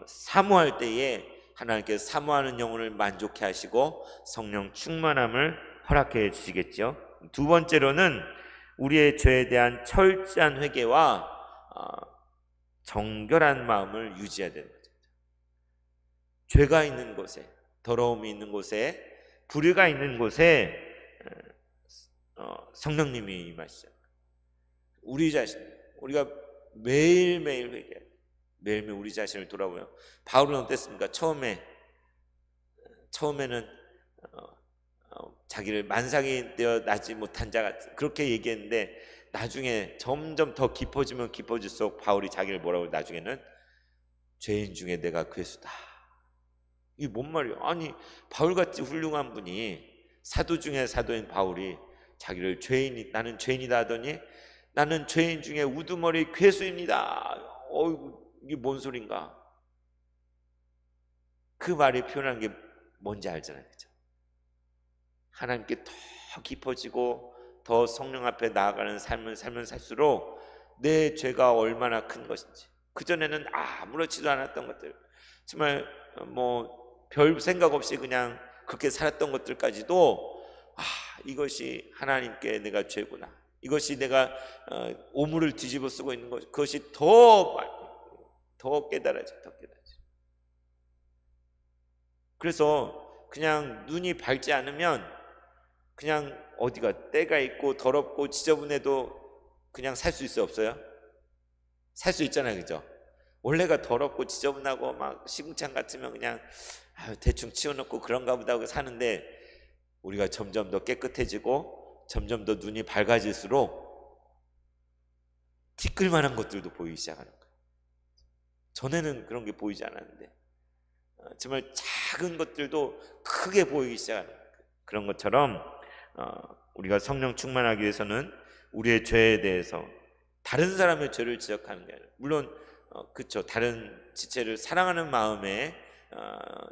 Speaker 1: 사모할 때에 하나님께서 사모하는 영혼을 만족해 하시고 성령 충만함을 허락해 주시겠죠. 두 번째로는 우리의 죄에 대한 철저한 회개와 정결한 마음을 유지해야 되는 거죠. 죄가 있는 곳에, 더러움이 있는 곳에, 불의가 있는 곳에 성령님이 임하시죠. 우리 자신, 우리가 매일매일 회개해요. 매일매일 우리 자신을 돌아보며, 바울은 어땠습니까? 처음에는 자기를 만상이 되어 나지 못한 자 같은 그렇게 얘기했는데 나중에 점점 더 깊어지면 깊어질수록 바울이 자기를 뭐라고, 나중에는 죄인 중에 내가 괴수다. 이게 뭔 말이에요? 아니, 바울같이 훌륭한 분이, 사도 중에 사도인 바울이 자기를 나는 죄인이다 하더니 나는 죄인 중에 우두머리 괴수입니다. 이게 뭔 소린가? 그 말이 표현하는 게 뭔지 알잖아요. 그죠? 하나님께 더 깊어지고 더 성령 앞에 나아가는 삶을 살면 살수록 내 죄가 얼마나 큰 것인지, 그전에는 아무렇지도 않았던 것들, 정말 별 생각 없이 그냥 그렇게 살았던 것들까지도 이것이 하나님께 내가 죄구나, 이것이 내가 오물을 뒤집어 쓰고 있는 것, 그것이 더 깨달아져. 그래서 그냥 눈이 밝지 않으면 그냥 어디가 때가 있고 더럽고 지저분해도 그냥 살 수 있어요, 없어요? 살 수 있잖아요, 그죠? 원래가 더럽고 지저분하고 막 시궁창 같으면 그냥 대충 치워놓고 그런가 보다 하고 사는데, 우리가 점점 더 깨끗해지고 점점 더 눈이 밝아질수록 티끌만한 것들도 보이기 시작하는 거예요. 전에는 그런 게 보이지 않았는데 정말 작은 것들도 크게 보이기 시작하는 거예요. 그런 것처럼 우리가 성령 충만하기 위해서는 우리의 죄에 대해서, 다른 사람의 죄를 지적하는 게 아니라, 물론 그렇죠, 다른 지체를 사랑하는 마음에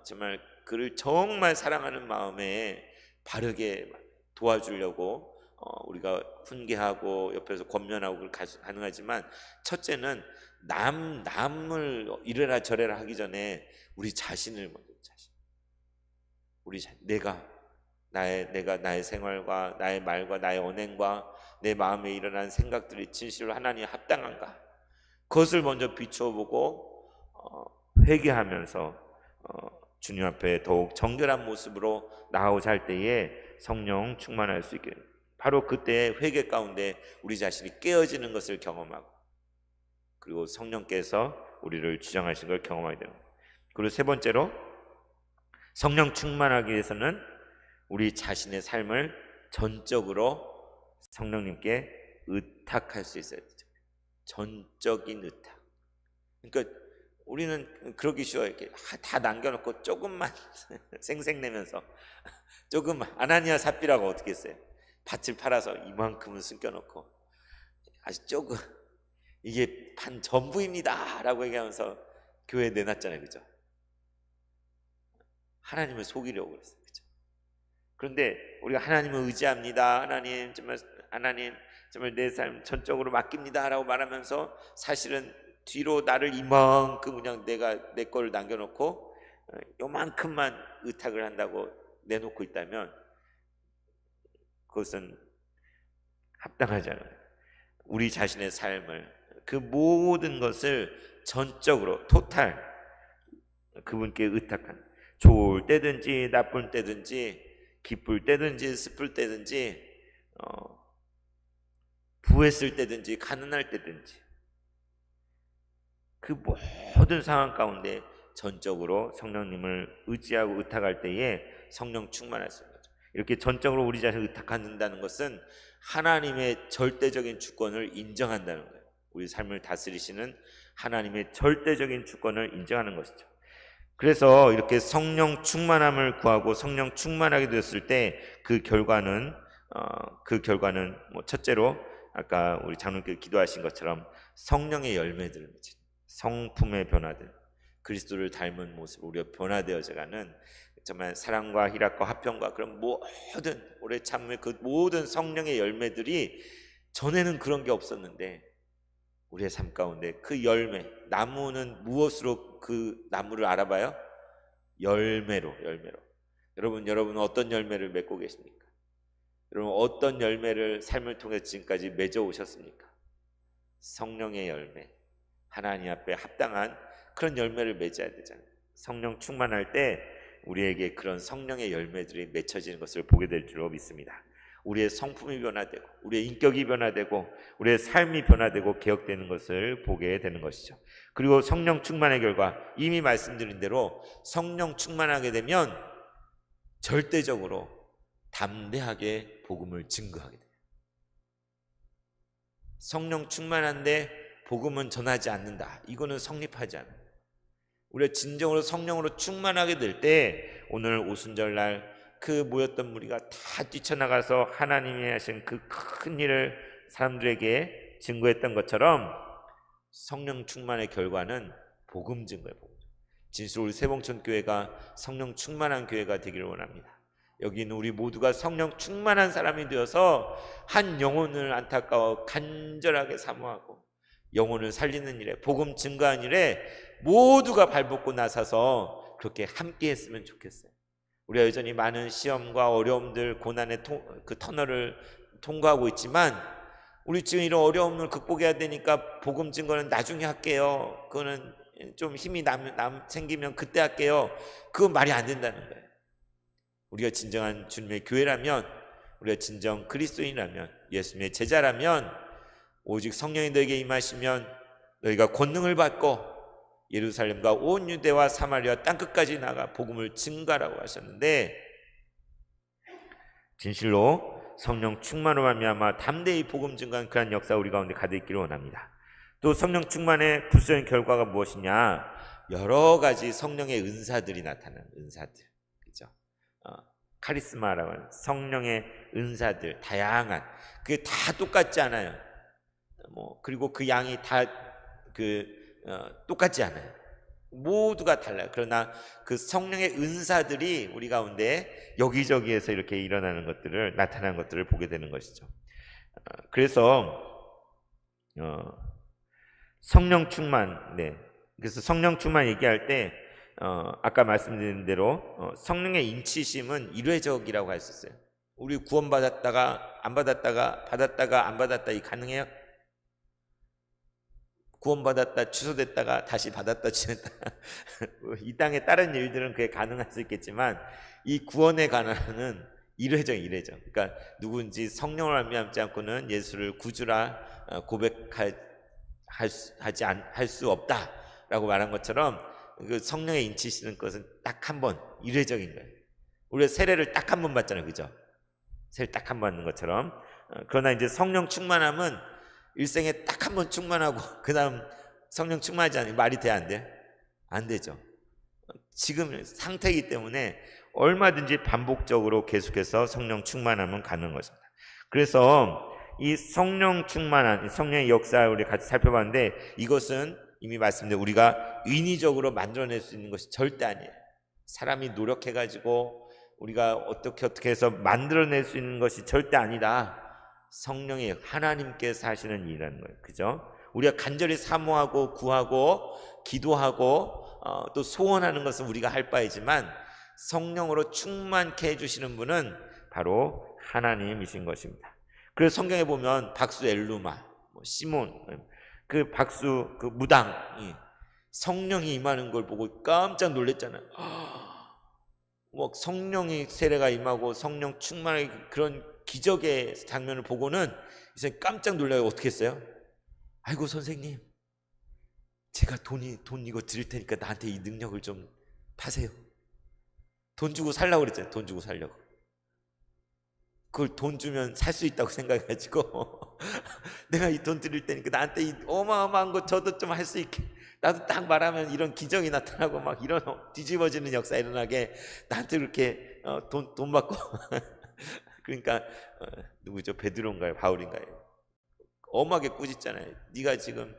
Speaker 1: 정말 그를 정말 사랑하는 마음에 바르게 도와주려고 우리가 훈계하고 옆에서 권면하고 가능하지만, 첫째는 남을 이래라 저래라 하기 전에 우리 자신을 먼저, 내가 나의 생활과 나의 말과 나의 언행과 내 마음에 일어난 생각들이 진실로 하나님에 합당한가? 그것을 먼저 비춰보고 회개하면서 주님 앞에 더욱 정결한 모습으로 나아오자 할 때에 성령 충만할 수 있게, 바로 그때 회개 가운데 우리 자신이 깨어지는 것을 경험하고, 그리고 성령께서 우리를 주장하신 걸 경험하게 되는 거예요. 그리고 세 번째로, 성령 충만하기 위해서는 우리 자신의 삶을 전적으로 성령님께 의탁할 수 있어야 되죠. 전적인 의탁. 그러니까 우리는 그러기 쉬워요. 이렇게 다 남겨놓고 조금만 생색내면서, 조금만, 아나니아 삽비라고 어떻게 했어요? 밭을 팔아서 이만큼은 숨겨놓고 아주 조금, 이게 반 전부입니다 라고 얘기하면서 교회에 내놨잖아요. 그죠? 하나님을 속이려고 그랬어요. 그죠? 그런데 우리가 하나님을 의지합니다, 하나님 정말 내 삶 전적으로 맡깁니다 라고 말하면서, 사실은 뒤로 나를 이만큼 그냥 내 거를 남겨놓고 요만큼만 의탁을 한다고 내놓고 있다면 그것은 합당하지 않아요. 우리 자신의 삶을, 그 모든 것을 전적으로 토탈 그분께 의탁한, 좋을 때든지 나쁠 때든지 기쁠 때든지 슬플 때든지 부했을 때든지 가난할 때든지 그 모든 상황 가운데 전적으로 성령님을 의지하고 의탁할 때에 성령 충만할 수 있는 거죠. 이렇게 전적으로 우리 자신을 의탁한다는 것은 하나님의 절대적인 주권을 인정한다는 거예요. 우리 삶을 다스리시는 하나님의 절대적인 주권을 인정하는 것이죠. 그래서 이렇게 성령 충만함을 구하고 성령 충만하게 되었을 때 그 결과는 뭐 첫째로 아까 우리 장로님께서 기도하신 것처럼 성령의 열매들을 맺는, 성품의 변화들, 그리스도를 닮은 모습, 우리가 변화되어져가는 정말 사랑과 희락과 화평과 그런 모든 오래 참음의 그 모든 성령의 열매들이, 전에는 그런 게 없었는데 우리의 삶 가운데 그 열매, 나무는 무엇으로 그 나무를 알아봐요? 열매로. 여러분 어떤 열매를 맺고 계십니까? 여러분 어떤 열매를 삶을 통해 지금까지 맺어 오셨습니까? 성령의 열매, 하나님 앞에 합당한 그런 열매를 맺어야 되잖아요. 성령 충만할 때 우리에게 그런 성령의 열매들이 맺혀지는 것을 보게 될 줄로 믿습니다. 우리의 성품이 변화되고 우리의 인격이 변화되고 우리의 삶이 변화되고 개혁되는 것을 보게 되는 것이죠. 그리고 성령 충만의 결과, 이미 말씀드린 대로 성령 충만하게 되면 절대적으로 담대하게 복음을 증거하게 돼요. 성령 충만한데 복음은 전하지 않는다, 이거는 성립하지 않아요. 우리가 진정으로 성령으로 충만하게 될 때, 오늘 오순절날 그 모였던 무리가 다 뛰쳐나가서 하나님이 하신 그 큰 일을 사람들에게 증거했던 것처럼 성령 충만의 결과는 복음 증거예요. 진실 우리 세봉천교회가 성령 충만한 교회가 되기를 원합니다. 여기 있는 우리 모두가 성령 충만한 사람이 되어서 한 영혼을 안타까워 간절하게 사모하고 영혼을 살리는 일에, 복음 증거하는 일에 모두가 발벗고 나서서 그렇게 함께 했으면 좋겠어요. 우리가 여전히 많은 시험과 어려움들, 고난의 그 터널을 통과하고 있지만, 우리 지금 이런 어려움을 극복해야 되니까 복음 증거는 나중에 할게요, 그거는 좀 힘이 생기면 그때 할게요, 그건 말이 안 된다는 거예요. 우리가 진정한 주님의 교회라면, 우리가 진정 그리스도인이라면, 예수님의 제자라면, 오직 성령이 너에게 임하시면 너희가 권능을 받고 예루살렘과 온 유대와 사마리아 땅끝까지 나가 복음을 증가라고 하셨는데, 진실로 성령 충만으로 말미암아 담대히 복음 증거하는 그런 역사 우리 가운데 가득 있기를 원합니다. 또 성령 충만의 구체적인 결과가 무엇이냐? 여러 가지 성령의 은사들이 나타나는 은사들, 그죠? 카리스마라고 하는 성령의 은사들, 다양한, 그게 다 똑같지 않아요. 그리고 그 양이 다 똑같지 않아요. 모두가 달라요. 그러나 그 성령의 은사들이 우리 가운데 여기저기에서 이렇게 일어나는 것들을, 나타나는 것들을 보게 되는 것이죠. 그래서 성령 충만, 그래서 성령 충만 얘기할 때 아까 말씀드린 대로 성령의 인치심은 일회적이라고 했었어요. 우리 구원받았다가 안 받았다가, 받았다가 안 받았다, 이 가능해요? 구원받았다 취소됐다가 다시 받았다 취소됐다 이 땅의 다른 일들은 그게 가능할 수 있겠지만 이 구원에 관한은 이례적. 그러니까 누군지 성령을 말미암지 않고는 예수를 구주라 할 수 없다라고 말한 것처럼 그 성령의 인치시는 것은 딱 한 번 이례적인 거예요. 우리가 세례를 딱 한 번 받잖아요, 그죠? 세례 딱 한 번 받는 것처럼. 그러나 이제 성령 충만함은 일생에 딱 한 번 충만하고 그 다음 성령 충만하지 않으면 말이 돼, 안 돼? 안 되죠. 지금 상태이기 때문에 얼마든지 반복적으로 계속해서 성령 충만함은 가능한 것입니다. 그래서 이 성령 충만한 성령의 역사 우리 같이 살펴봤는데 이것은 이미 말씀드린 우리가 인위적으로 만들어낼 수 있는 것이 절대 아니에요. 사람이 노력해가지고 우리가 어떻게 해서 만들어낼 수 있는 것이 절대 아니다. 성령의 하나님께서 하시는 일이라는 거예요. 그죠? 우리가 간절히 사모하고 구하고 기도하고 또 소원하는 것은 우리가 할 바이지만 성령으로 충만케 해주시는 분은 바로 하나님이신 것입니다. 그래서 성경에 보면 박수 엘루마, 시몬, 그 박수 그 무당이 성령이 임하는 걸 보고 깜짝 놀랐잖아요. 뭐 성령이 세례가 임하고 성령 충만의 그런 기적의 장면을 보고는 이제 깜짝 놀라요. 어떻게 했어요? 아이고 선생님, 제가 돈 이거 드릴 테니까 나한테 이 능력을 좀 파세요. 돈 주고 살라고 그랬잖아요. 돈 주고 살려고. 그걸 돈 주면 살 수 있다고 생각해가지고 내가 이 돈 드릴 테니까 나한테 이 어마어마한 거 저도 좀 할 수 있게, 나도 딱 말하면 이런 기적이 나타나고 막 이런 뒤집어지는 역사 일어나게 나한테 그렇게 돈 받고 그러니까 누구죠? 베드로인가요? 바울인가요? 엄하게 꾸짖잖아요. 네가 지금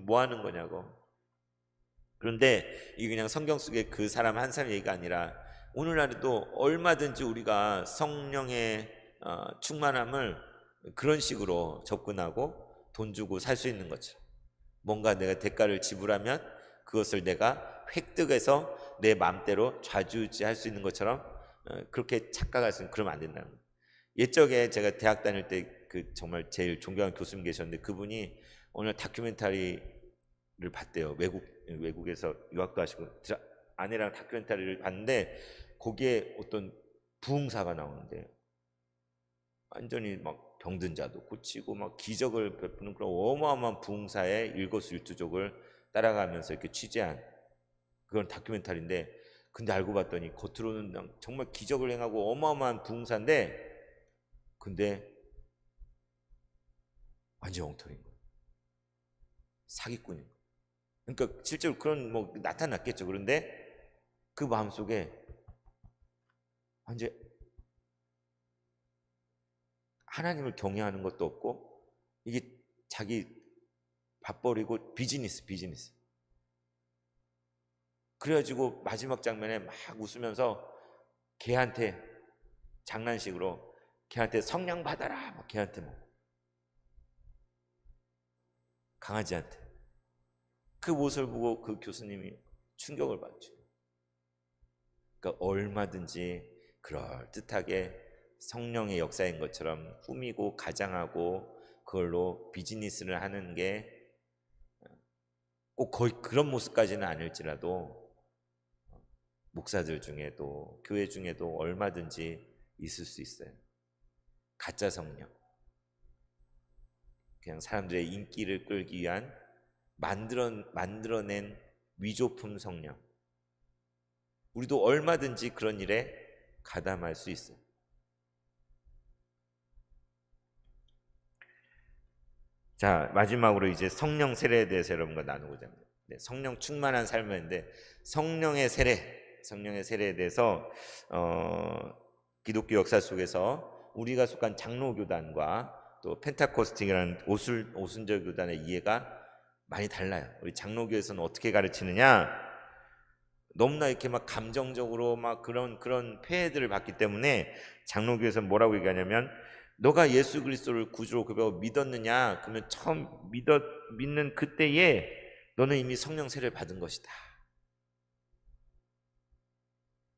Speaker 1: 뭐 하는 거냐고. 그런데 이게 그냥 성경 속에 그 사람 한 사람 얘기가 아니라 오늘날에도 얼마든지 우리가 성령의 충만함을 그런 식으로 접근하고 돈 주고 살 수 있는 것처럼, 뭔가 내가 대가를 지불하면 그것을 내가 획득해서 내 마음대로 좌지우지할 수 있는 것처럼 그렇게 착각할 수 있는, 그러면 안 된다는 거예요. 옛적에 제가 대학 다닐 때 그 정말 제일 존경하는 교수님 계셨는데 그분이 오늘 다큐멘터리를 봤대요. 외국에서 유학도 하시고 아내랑 다큐멘터리를 봤는데 거기에 어떤 부흥사가 나오는데 완전히 막 병든 자도 고치고 막 기적을 베푸는 그런 어마어마한 부흥사의 일거수일투족을 따라가면서 이렇게 취재한 그런 다큐멘터리인데, 근데 알고 봤더니 겉으로는 정말 기적을 행하고 어마어마한 부흥사인데 근데 완전 엉터리인 거예요. 사기꾼인 거예요. 그러니까 실제로 그런 뭐 나타났겠죠. 그런데 그 마음속에 완전 하나님을 경외하는 것도 없고 이게 자기 밥벌이고 비즈니스. 그래가지고 마지막 장면에 막 웃으면서 걔한테 장난식으로 걔한테 성령 받아라 막 걔한테 뭐 강아지한테 그 모습을 보고 그 교수님이 충격을 받죠. 그러니까 얼마든지 그럴듯하게 성령의 역사인 것처럼 꾸미고 가장하고 그걸로 비즈니스를 하는 게 꼭 거의 그런 모습까지는 아닐지라도 목사들 중에도 교회 중에도 얼마든지 있을 수 있어요. 가짜 성령, 그냥 사람들의 인기를 끌기 위한 만들어낸 위조품 성령, 우리도 얼마든지 그런 일에 가담할 수 있어요. 자, 마지막으로 이제 성령 세례에 대해서 여러분과 나누고자 합니다. 네, 성령 충만한 삶인데 성령의 세례에 대해서 기독교 역사 속에서 우리가 속한 장로교단과 또 펜타코스팅이라는 오순절 교단의 이해가 많이 달라요. 우리 장로교에서는 어떻게 가르치느냐? 너무나 이렇게 막 감정적으로 막 그런 폐해들을 받기 때문에 장로교에서는 뭐라고 얘기하냐면, 너가 예수 그리스도를 구주로 고백하고 믿었느냐? 그러면 처음 믿는 그때에 너는 이미 성령 세례를 받은 것이다.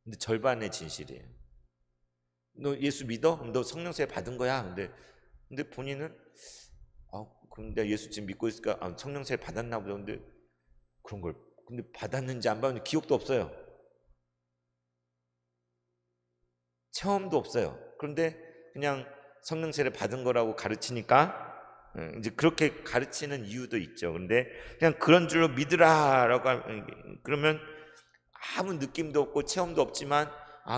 Speaker 1: 근데 절반의 진실이에요. 너 예수 믿어? 너 성령 세례 받은 거야. 근데 본인은 그런데 예수 지금 믿고 있을까? 성령 세례 받았나 보다. 근데 그런 걸 근데 받았는지 안 받았는지 기억도 없어요. 체험도 없어요. 그런데 그냥 성령 세례 받은 거라고 가르치니까 이제 그렇게 가르치는 이유도 있죠. 근데 그냥 그런 줄로 믿으라라고 그러면 아무 느낌도 없고 체험도 없지만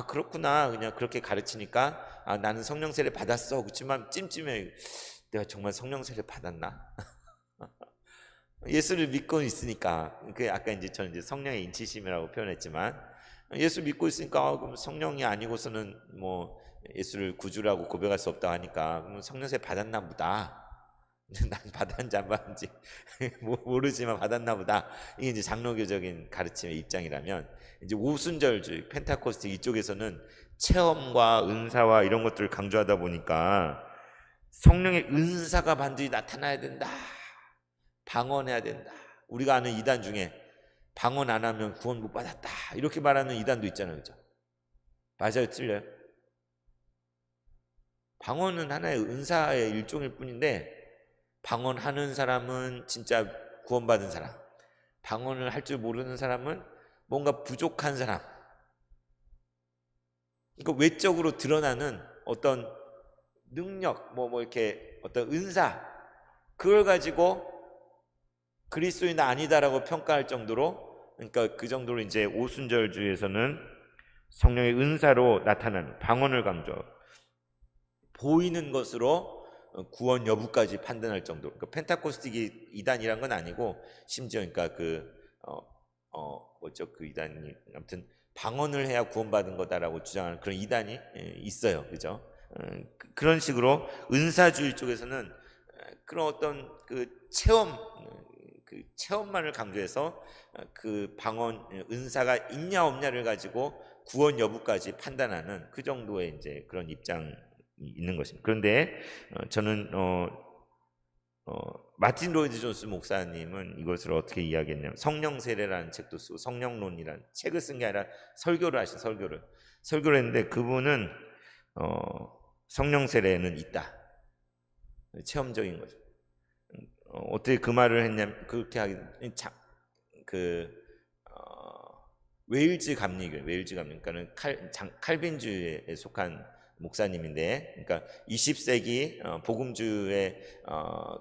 Speaker 1: 그렇구나 그냥 그렇게 가르치니까 나는 성령 세례 받았어. 그렇지만 찜찜해. 내가 정말 성령 세례 받았나? 예수를 믿고 있으니까 그 아까 이제 저는 이제 성령의 인치심이라고 표현했지만 예수 믿고 있으니까 그럼 성령이 아니고서는 뭐 예수를 구주라고 고백할 수 없다 하니까 그럼 성령 세례 받았나 보다. 난 받았는지 안 받았는지 모르지만 받았나 보다. 이게 이제 장로교적인 가르침의 입장이라면 이제 오순절주의 펜타코스트 이쪽에서는 체험과 은사와 이런 것들을 강조하다 보니까 성령의 은사가 반드시 나타나야 된다. 방언해야 된다. 우리가 아는 이단 중에 방언 안 하면 구원 못 받았다. 이렇게 말하는 이단도 있잖아요. 그죠? 맞아요? 틀려요? 방언은 하나의 은사의 일종일 뿐인데 방언하는 사람은 진짜 구원받은 사람, 방언을 할 줄 모르는 사람은 뭔가 부족한 사람. 그러니까 외적으로 드러나는 어떤 능력, 뭐 이렇게 어떤 은사, 그걸 가지고 그리스도인 아니다라고 평가할 정도로, 그러니까 그 정도로 이제 오순절주에서는 성령의 은사로 나타나는 방언을 강조, 보이는 것으로 구원 여부까지 판단할 정도. 그러니까 펜타코스틱이 이단이란 건 아니고 심지어 그러니까 뭐죠 그 이단이 아무튼 방언을 해야 구원받은 거다라고 주장하는 그런 이단이 있어요, 그죠? 그런 식으로 은사주의 쪽에서는 그런 어떤 그 체험만을 강조해서 그 방언 은사가 있냐 없냐를 가지고 구원 여부까지 판단하는 그 정도의 이제 그런 입장이 있는 것입니다. 그런데 저는 마틴 로이드 존스 목사님은 이것을 어떻게 이야기했냐면 성령 세례라는 책도 쓰고 성령론이라는 책을 쓴 게 아니라 설교를 했는데 그분은 성령 세례는 있다. 체험적인 거죠. 어떻게 그 말을 했냐면 그렇게 하기 웨일즈 감리교, 그러니까는 칼빈주에 속한 목사님인데, 그러니까 20세기 복음주의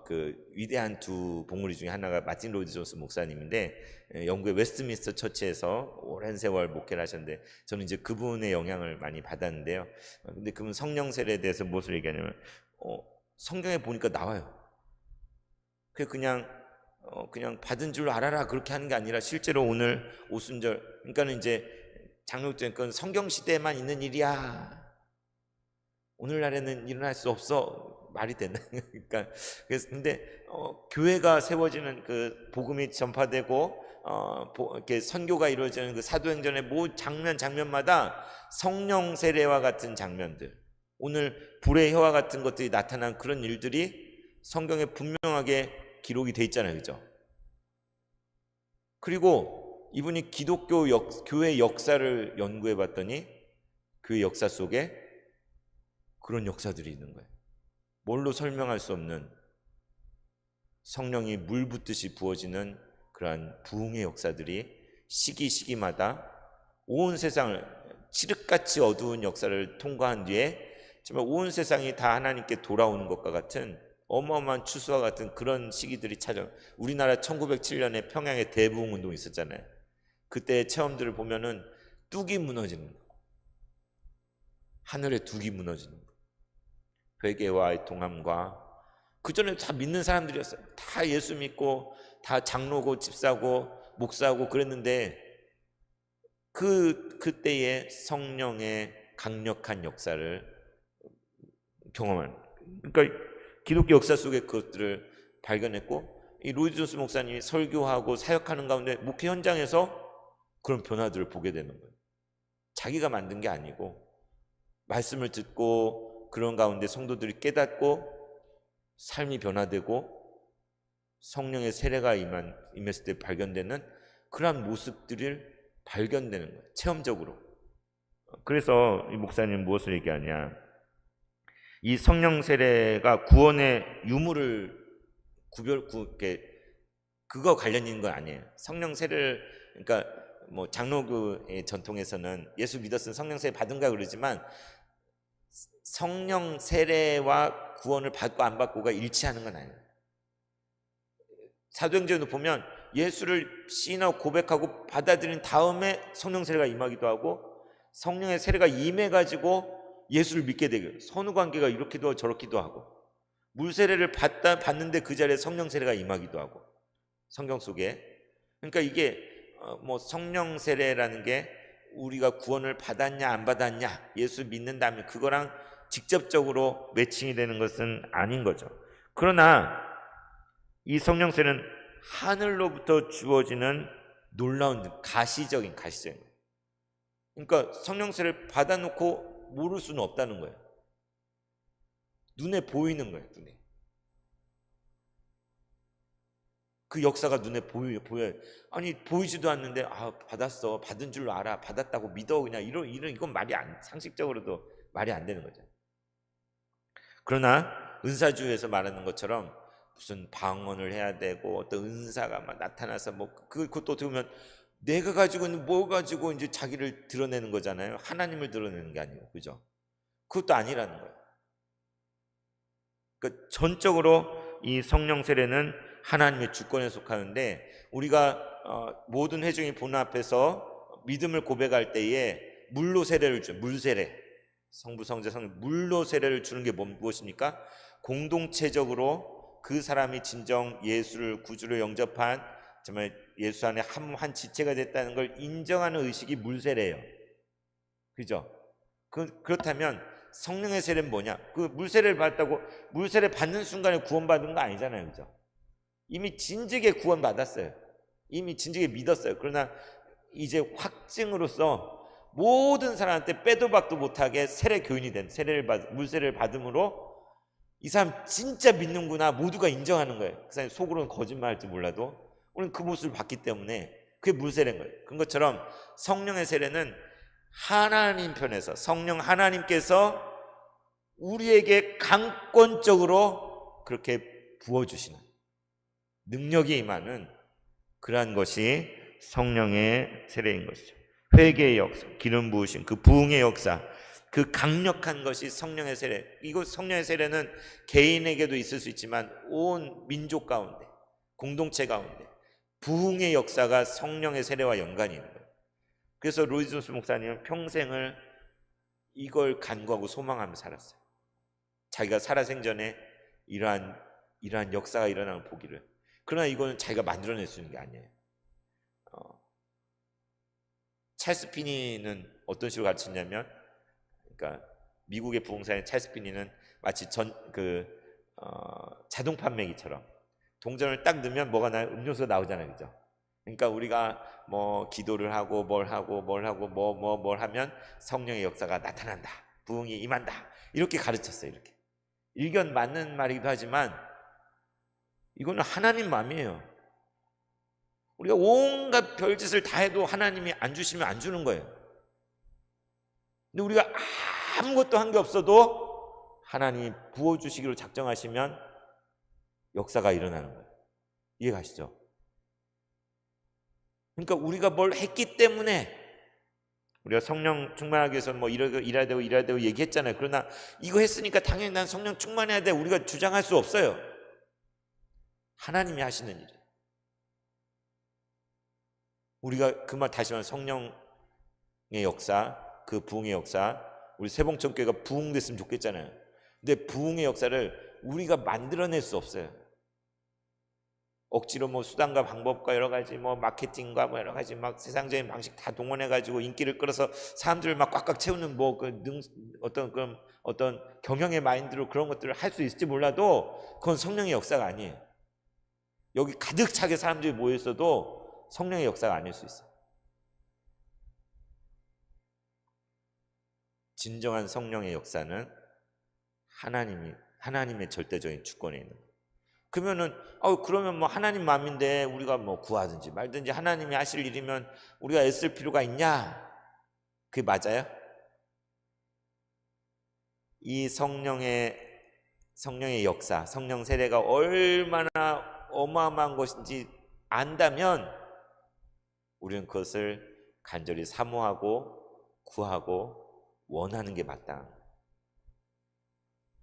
Speaker 1: 그 위대한 두 봉우리 중에 하나가 마틴 로이드 존스 목사님인데 영국의 웨스트민스터 처치에서 오랜 세월 목회를 하셨는데 저는 이제 그분의 영향을 많이 받았는데요. 근데 그분 성령 세례에 대해서 무엇을 얘기하냐면 성경에 보니까 나와요. 그냥 받은 줄 알아라 그렇게 하는 게 아니라 실제로 오늘 오순절, 그러니까는 이제 장로교는 그건 성경 시대에만 있는 일이야. 오늘날에는 일어날 수 없어. 말이 되나? 그러니까 그래서 근데 교회가 세워지는 그 복음이 전파되고 이렇게 선교가 이루어지는 그 사도행전의 모 장면마다 성령 세례와 같은 장면들, 오늘 불의 혀와 같은 것들이 나타난 그런 일들이 성경에 분명하게 기록이 돼 있잖아요, 그죠? 그리고 이분이 기독교 교회 역사를 연구해 봤더니 교회 역사 속에 그런 역사들이 있는 거예요. 뭘로 설명할 수 없는 성령이 물 붓듯이 부어지는 그러한 부흥의 역사들이 시기마다 온 세상을 칠흑같이 어두운 역사를 통과한 뒤에 정말 온 세상이 다 하나님께 돌아오는 것과 같은 어마어마한 추수와 같은 그런 시기들이 찾아. 우리나라 1907년에 평양에 대부흥 운동이 있었잖아요. 그때 체험들을 보면은 뚝이 무너지는 거, 하늘에 뚝이 무너지는 거, 회개와의 통함과 그 전에 다 믿는 사람들이었어요. 다 예수 믿고 다 장로고 집사고 목사고 그랬는데 그때의 성령의 강력한 역사를 경험하는, 그러니까 기독교 역사 속에 그것들을 발견했고 이 로이드 존스 목사님이 설교하고 사역하는 가운데 목회 현장에서 그런 변화들을 보게 되는 거예요. 자기가 만든 게 아니고 말씀을 듣고 그런 가운데 성도들이 깨닫고 삶이 변화되고 성령의 세례가 임했을 때 발견되는 그러한 모습들을 발견되는 거예요, 체험적으로. 그래서 이 목사님은 무엇을 얘기하냐, 이 성령 세례가 구원의 유무를 이렇게 그거 관련 있는 건 아니에요. 성령 세례를 그러니까 뭐 장로교의 전통에서는 예수 믿었으면 성령 세례 받은가 그러지만 성령 세례와 구원을 받고 안 받고가 일치하는 건 아니에요. 사도행전도 보면 예수를 시인하고 고백하고 받아들인 다음에 성령 세례가 임하기도 하고 성령의 세례가 임해가지고 예수를 믿게 되고 선후 관계가 이렇기도 하고 저렇기도 하고 물 세례를 받는데 그 자리에 성령 세례가 임하기도 하고 성경 속에 그러니까 이게 뭐 성령 세례라는 게 우리가 구원을 받았냐 안 받았냐 예수 믿는다면 그거랑 직접적으로 매칭이 되는 것은 아닌 거죠. 그러나 이 성령 세례는 하늘로부터 주어지는 놀라운 가시적인 그러니까 성령 세례를 받아놓고 모를 수는 없다는 거예요. 눈에 보이는 거예요. 눈에 그 역사가 눈에 보여요. 아니 보이지도 않는데 받았어 받은 줄로 알아 받았다고 믿어 그냥 이건 상식적으로도 말이 안 되는 거죠. 그러나 은사주에서 말하는 것처럼 무슨 방언을 해야 되고 어떤 은사가 막 나타나서 뭐 그것도 어떻게 보면 내가 가지고 있는 뭐 가지고 이제 자기를 드러내는 거잖아요. 하나님을 드러내는 게 아니에요. 그죠? 그것도 아니라는 거예요. 그러니까 전적으로 이 성령 세례는 하나님의 주권에 속하는데 우리가 모든 회중이 보는 앞에서 믿음을 고백할 때에 물로 세례를 줘요. 물 세례. 성부, 성자, 성령 물로 세례를 주는 게 무엇입니까? 공동체적으로 그 사람이 진정 예수를 구주로 영접한 정말 예수 안에 한 지체가 됐다는 걸 인정하는 의식이 물 세례예요. 그죠? 그렇다면 성령의 세례는 뭐냐? 그 물 세례를 받았다고 물 세례 받는 순간에 구원받은 거 아니잖아요. 그죠? 이미 진즉에 구원받았어요. 이미 진즉에 믿었어요. 그러나 이제 확증으로서 모든 사람한테 빼도 박도 못하게 세례 교인이 된 물 세례를 받음으로 이 사람 진짜 믿는구나 모두가 인정하는 거예요. 그 사람이 속으로는 거짓말할지 몰라도 우리는 그 모습을 봤기 때문에 그게 물 세례인 거예요. 그런 것처럼 성령의 세례는 하나님 편에서 성령 하나님께서 우리에게 강권적으로 그렇게 부어주시는 능력이 임하는 그러한 것이 성령의 세례인 것이죠. 회개의 역사, 기름 부으심, 그 부흥의 역사, 그 강력한 것이 성령의 세례. 이거 성령의 세례는 개인에게도 있을 수 있지만 온 민족 가운데, 공동체 가운데 부흥의 역사가 성령의 세례와 연관이 있는 거예요. 그래서 로이드 존스 목사님은 평생을 이걸 간구하고 소망하며 살았어요. 자기가 살아생전에 이러한 역사가 일어나는 보기를. 그러나 이거는 자기가 만들어낼 수 있는 게 아니에요. 찰스 피니는 어떤 식으로 가르쳤냐면, 그러니까 미국의 부흥사인 찰스 피니는 마치 자동 판매기처럼 동전을 딱 넣으면 뭐가 나요? 음료수가 나오잖아요, 그죠? 그러니까 우리가 뭐 기도를 하고 뭘 하면 성령의 역사가 나타난다, 부흥이 임한다, 이렇게 가르쳤어요. 이렇게 일견 맞는 말이기도 하지만 이거는 하나님 마음이에요. 우리가 온갖 별짓을 다 해도 하나님이 안 주시면 안 주는 거예요. 근데 우리가 아무것도 한 게 없어도 하나님이 부어주시기로 작정하시면 역사가 일어나는 거예요. 이해가시죠? 그러니까 우리가 뭘 했기 때문에 우리가 성령 충만하기 위해서 뭐 이래야 되고 얘기했잖아요. 그러나 이거 했으니까 당연히 난 성령 충만해야 돼, 우리가 주장할 수 없어요. 하나님이 하시는 일이에요. 우리가 그 말 다시 말하면 성령의 역사, 그 부흥의 역사, 우리 세봉천교회가 부흥됐으면 좋겠잖아요. 근데 부흥의 역사를 우리가 만들어낼 수 없어요. 억지로 뭐 수단과 방법과 여러 가지 뭐 마케팅과 뭐 여러 가지 막 세상적인 방식 다 동원해가지고 인기를 끌어서 사람들을 막 꽉꽉 채우는 뭐 어떤 경영의 마인드로 그런 것들을 할 수 있을지 몰라도 그건 성령의 역사가 아니에요. 여기 가득 차게 사람들이 모여 있어도 성령의 역사가 아닐 수 있어요. 진정한 성령의 역사는 하나님의 절대적인 주권에 있는 거예요. 그러면 뭐 하나님 마음인데 우리가 뭐 구하든지 말든지 하나님이 하실 일이면 우리가 애쓸 필요가 있냐? 그게 맞아요? 이 성령의 성령의 역사, 성령 세례가 얼마나 어마어마한 것인지 안다면 우리는 그것을 간절히 사모하고 구하고 원하는 게 마땅한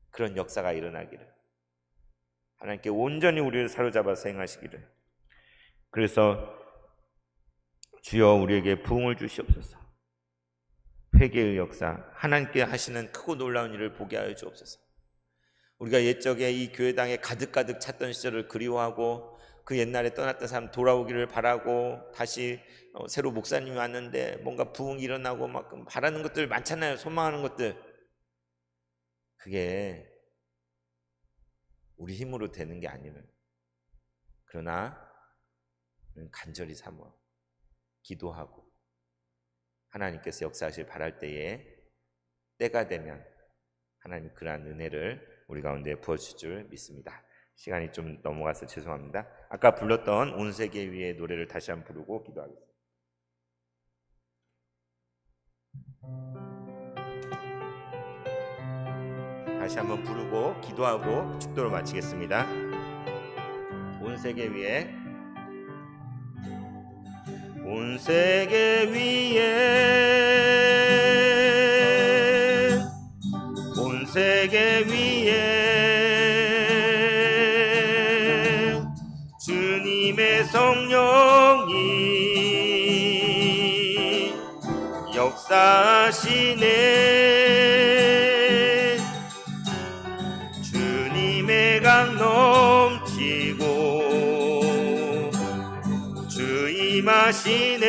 Speaker 1: 그런 역사가 일어나기를, 하나님께 온전히 우리를 사로잡아서 행하시기를. 그래서 주여 우리에게 부흥을 주시옵소서. 회개의 역사, 하나님께 하시는 크고 놀라운 일을 보게 하여 주옵소서. 우리가 옛적에 이 교회당에 가득가득 찼던 시절을 그리워하고 그 옛날에 떠났던 사람 돌아오기를 바라고, 다시 새로 목사님이 왔는데 뭔가 부흥이 일어나고 막 바라는 것들 많잖아요. 소망하는 것들. 그게 우리 힘으로 되는 게 아니면, 그러나 간절히 사모하고 기도하고 하나님께서 역사하실 바랄 때에, 때가 되면 하나님 그러한 은혜를 우리 가운데 부어주실 줄 믿습니다. 시간이 좀 넘어가서 죄송합니다. 아까 불렀던 온 세계 위의 노래를 다시 한번 부르고 기도하겠습니다. 다시 한번 부르고 기도하고 축도를 마치겠습니다. 온 세계 위에, 온 세계 위에, 온 세계 위에 주님의 성령이 역사하시네. 주님의 강 넘치고 주 임하시네.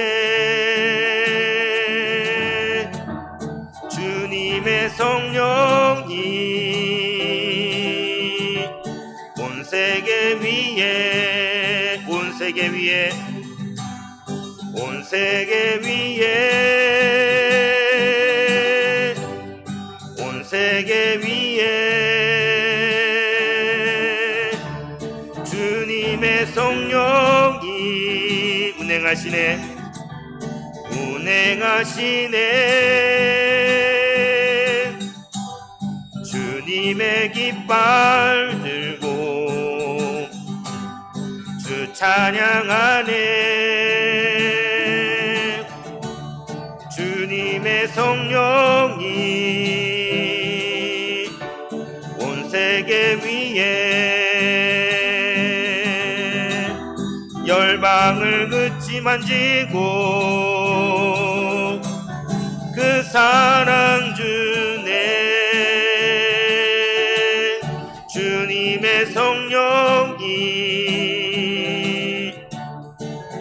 Speaker 1: 주님의 성령이 온 세계 위에, 온 세계 위에, 온 세계 위에, 온 세계 위에 주님의 성령이 운행하시네, 운행하시네. 주님의 깃발 들고 주 찬양하네. 주님의 성령이 온 세계 위에 열방을 그치 만지고 그 사랑 주네. 주님의 성령이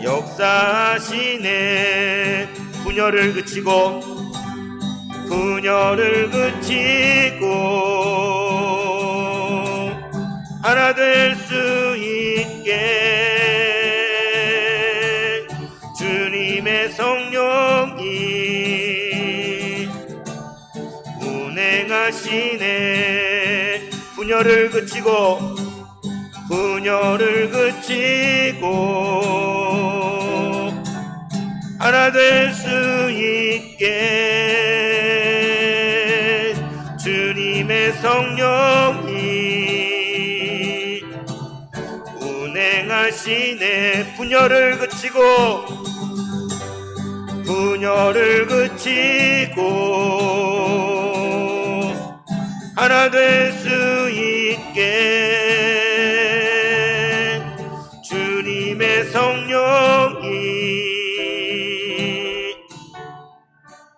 Speaker 1: 역사하시네. 분열을 그치고, 분열을 그치고 하나 될 수 있게 주님의 성령이 운행하시네. 분열을 그치고, 분열을 그치고 하나 될 수 있게 주님의 성령이 운행하시네. 분열을 그치고, 분열을 그치고 하나 될 수 있게 주님의 성령이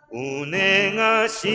Speaker 1: 운행하시네.